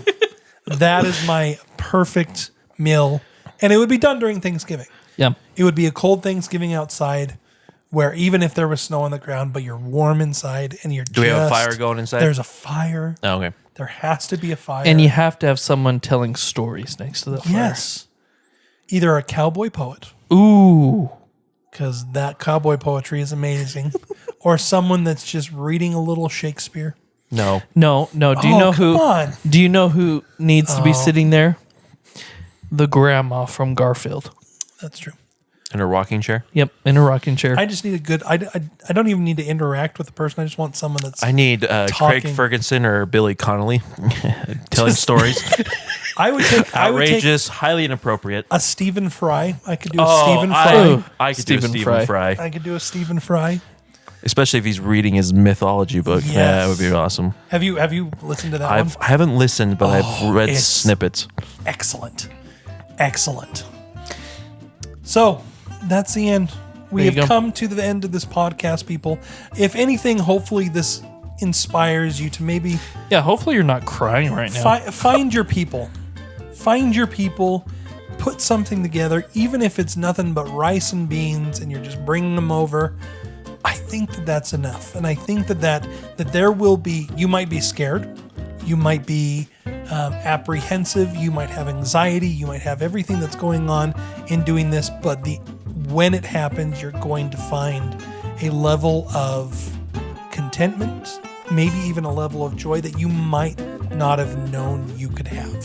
That is my perfect meal, and it would be done during Thanksgiving. Yeah. It would be a cold Thanksgiving outside, where even if there was snow on the ground, but you're warm inside, and you're. Do we have a fire going inside? There's a fire. Oh, okay. There has to be a fire. And you have to have someone telling stories next to the fire. yes, either a cowboy poet, Ooh. because that cowboy poetry is amazing, or someone that's just reading a little Shakespeare. No. No. Do you know who? Come on. Do you know who needs to be sitting there? The grandma from Garfield. That's true. In a rocking chair? Yep, in a rocking chair. I just need a good. I don't even need to interact with the person. I just want someone that's. I need Craig Talking. Ferguson or Billy Connolly telling stories. I would take Outrageous, highly inappropriate. a Stephen Fry. I could do a Stephen Fry. I could do a Stephen Stephen Fry. Fry. I could do a Stephen Fry. Especially if he's reading his mythology book. Yes. Yeah, that would be awesome. Have you listened to that I one? haven't listened, but I've read it's- snippets. Excellent. So that's the end. We There you have go. come to the end of this podcast, people. If anything, hopefully this inspires you to maybe yeah, hopefully you're not crying right now. find your people. Find your people. Put something together, even if it's nothing but rice and beans, and you're just bringing them over. I think that that's enough, and I think that there will be. You might be scared, you might be apprehensive, you might have anxiety, you might have everything that's going on in doing this. But when it happens, you're going to find a level of contentment, maybe even a level of joy that you might not have known you could have.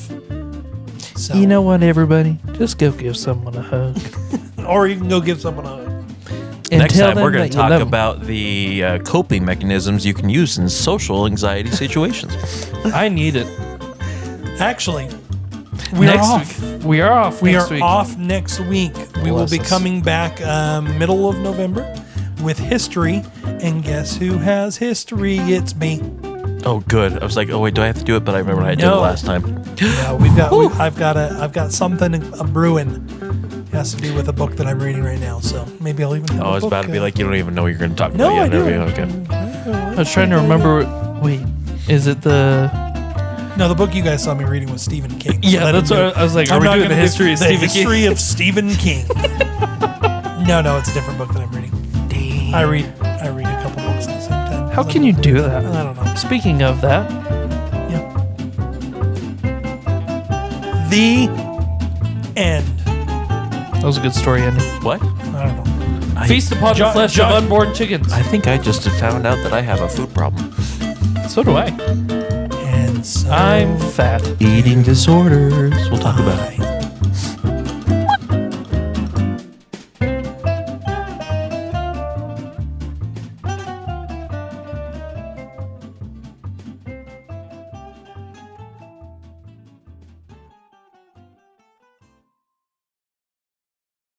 So, You know what, everybody? Just go give someone a hug. or you can go give someone a. And Next tell time, them we're going that to you talk love 'em. about the coping mechanisms you can use in social anxiety situations. I need it. Actually, we are off. We are off. We next are week. off next week. We will Bless be us. coming back middle of November with history. And guess who has history? It's me. Oh, good. I was like, oh, wait, do I have to do it? But I remember I did it No. last time. Yeah, I've got something a brewing. It has to do with a book that I'm reading right now. So maybe I'll even. Have Oh, a it's book, about to be like, you don't even know what you're going to talk No, about. I do. Okay. I was trying to remember. Wait, is it the? No, the book you guys saw me reading was Stephen King. So Yeah, that's what I was like. Are we doing the history of Stephen King? history of Stephen King. No, it's a different book that I'm reading. I read a couple books at the same time. How can you do that? I don't know. Speaking of that, Yeah. The end. that was a good story ending. What? I don't know. Feast upon the flesh of unborn chickens. I think I just found out that I have a food problem. So do I. And so I'm fat. Eating disorders. We'll talk about it. I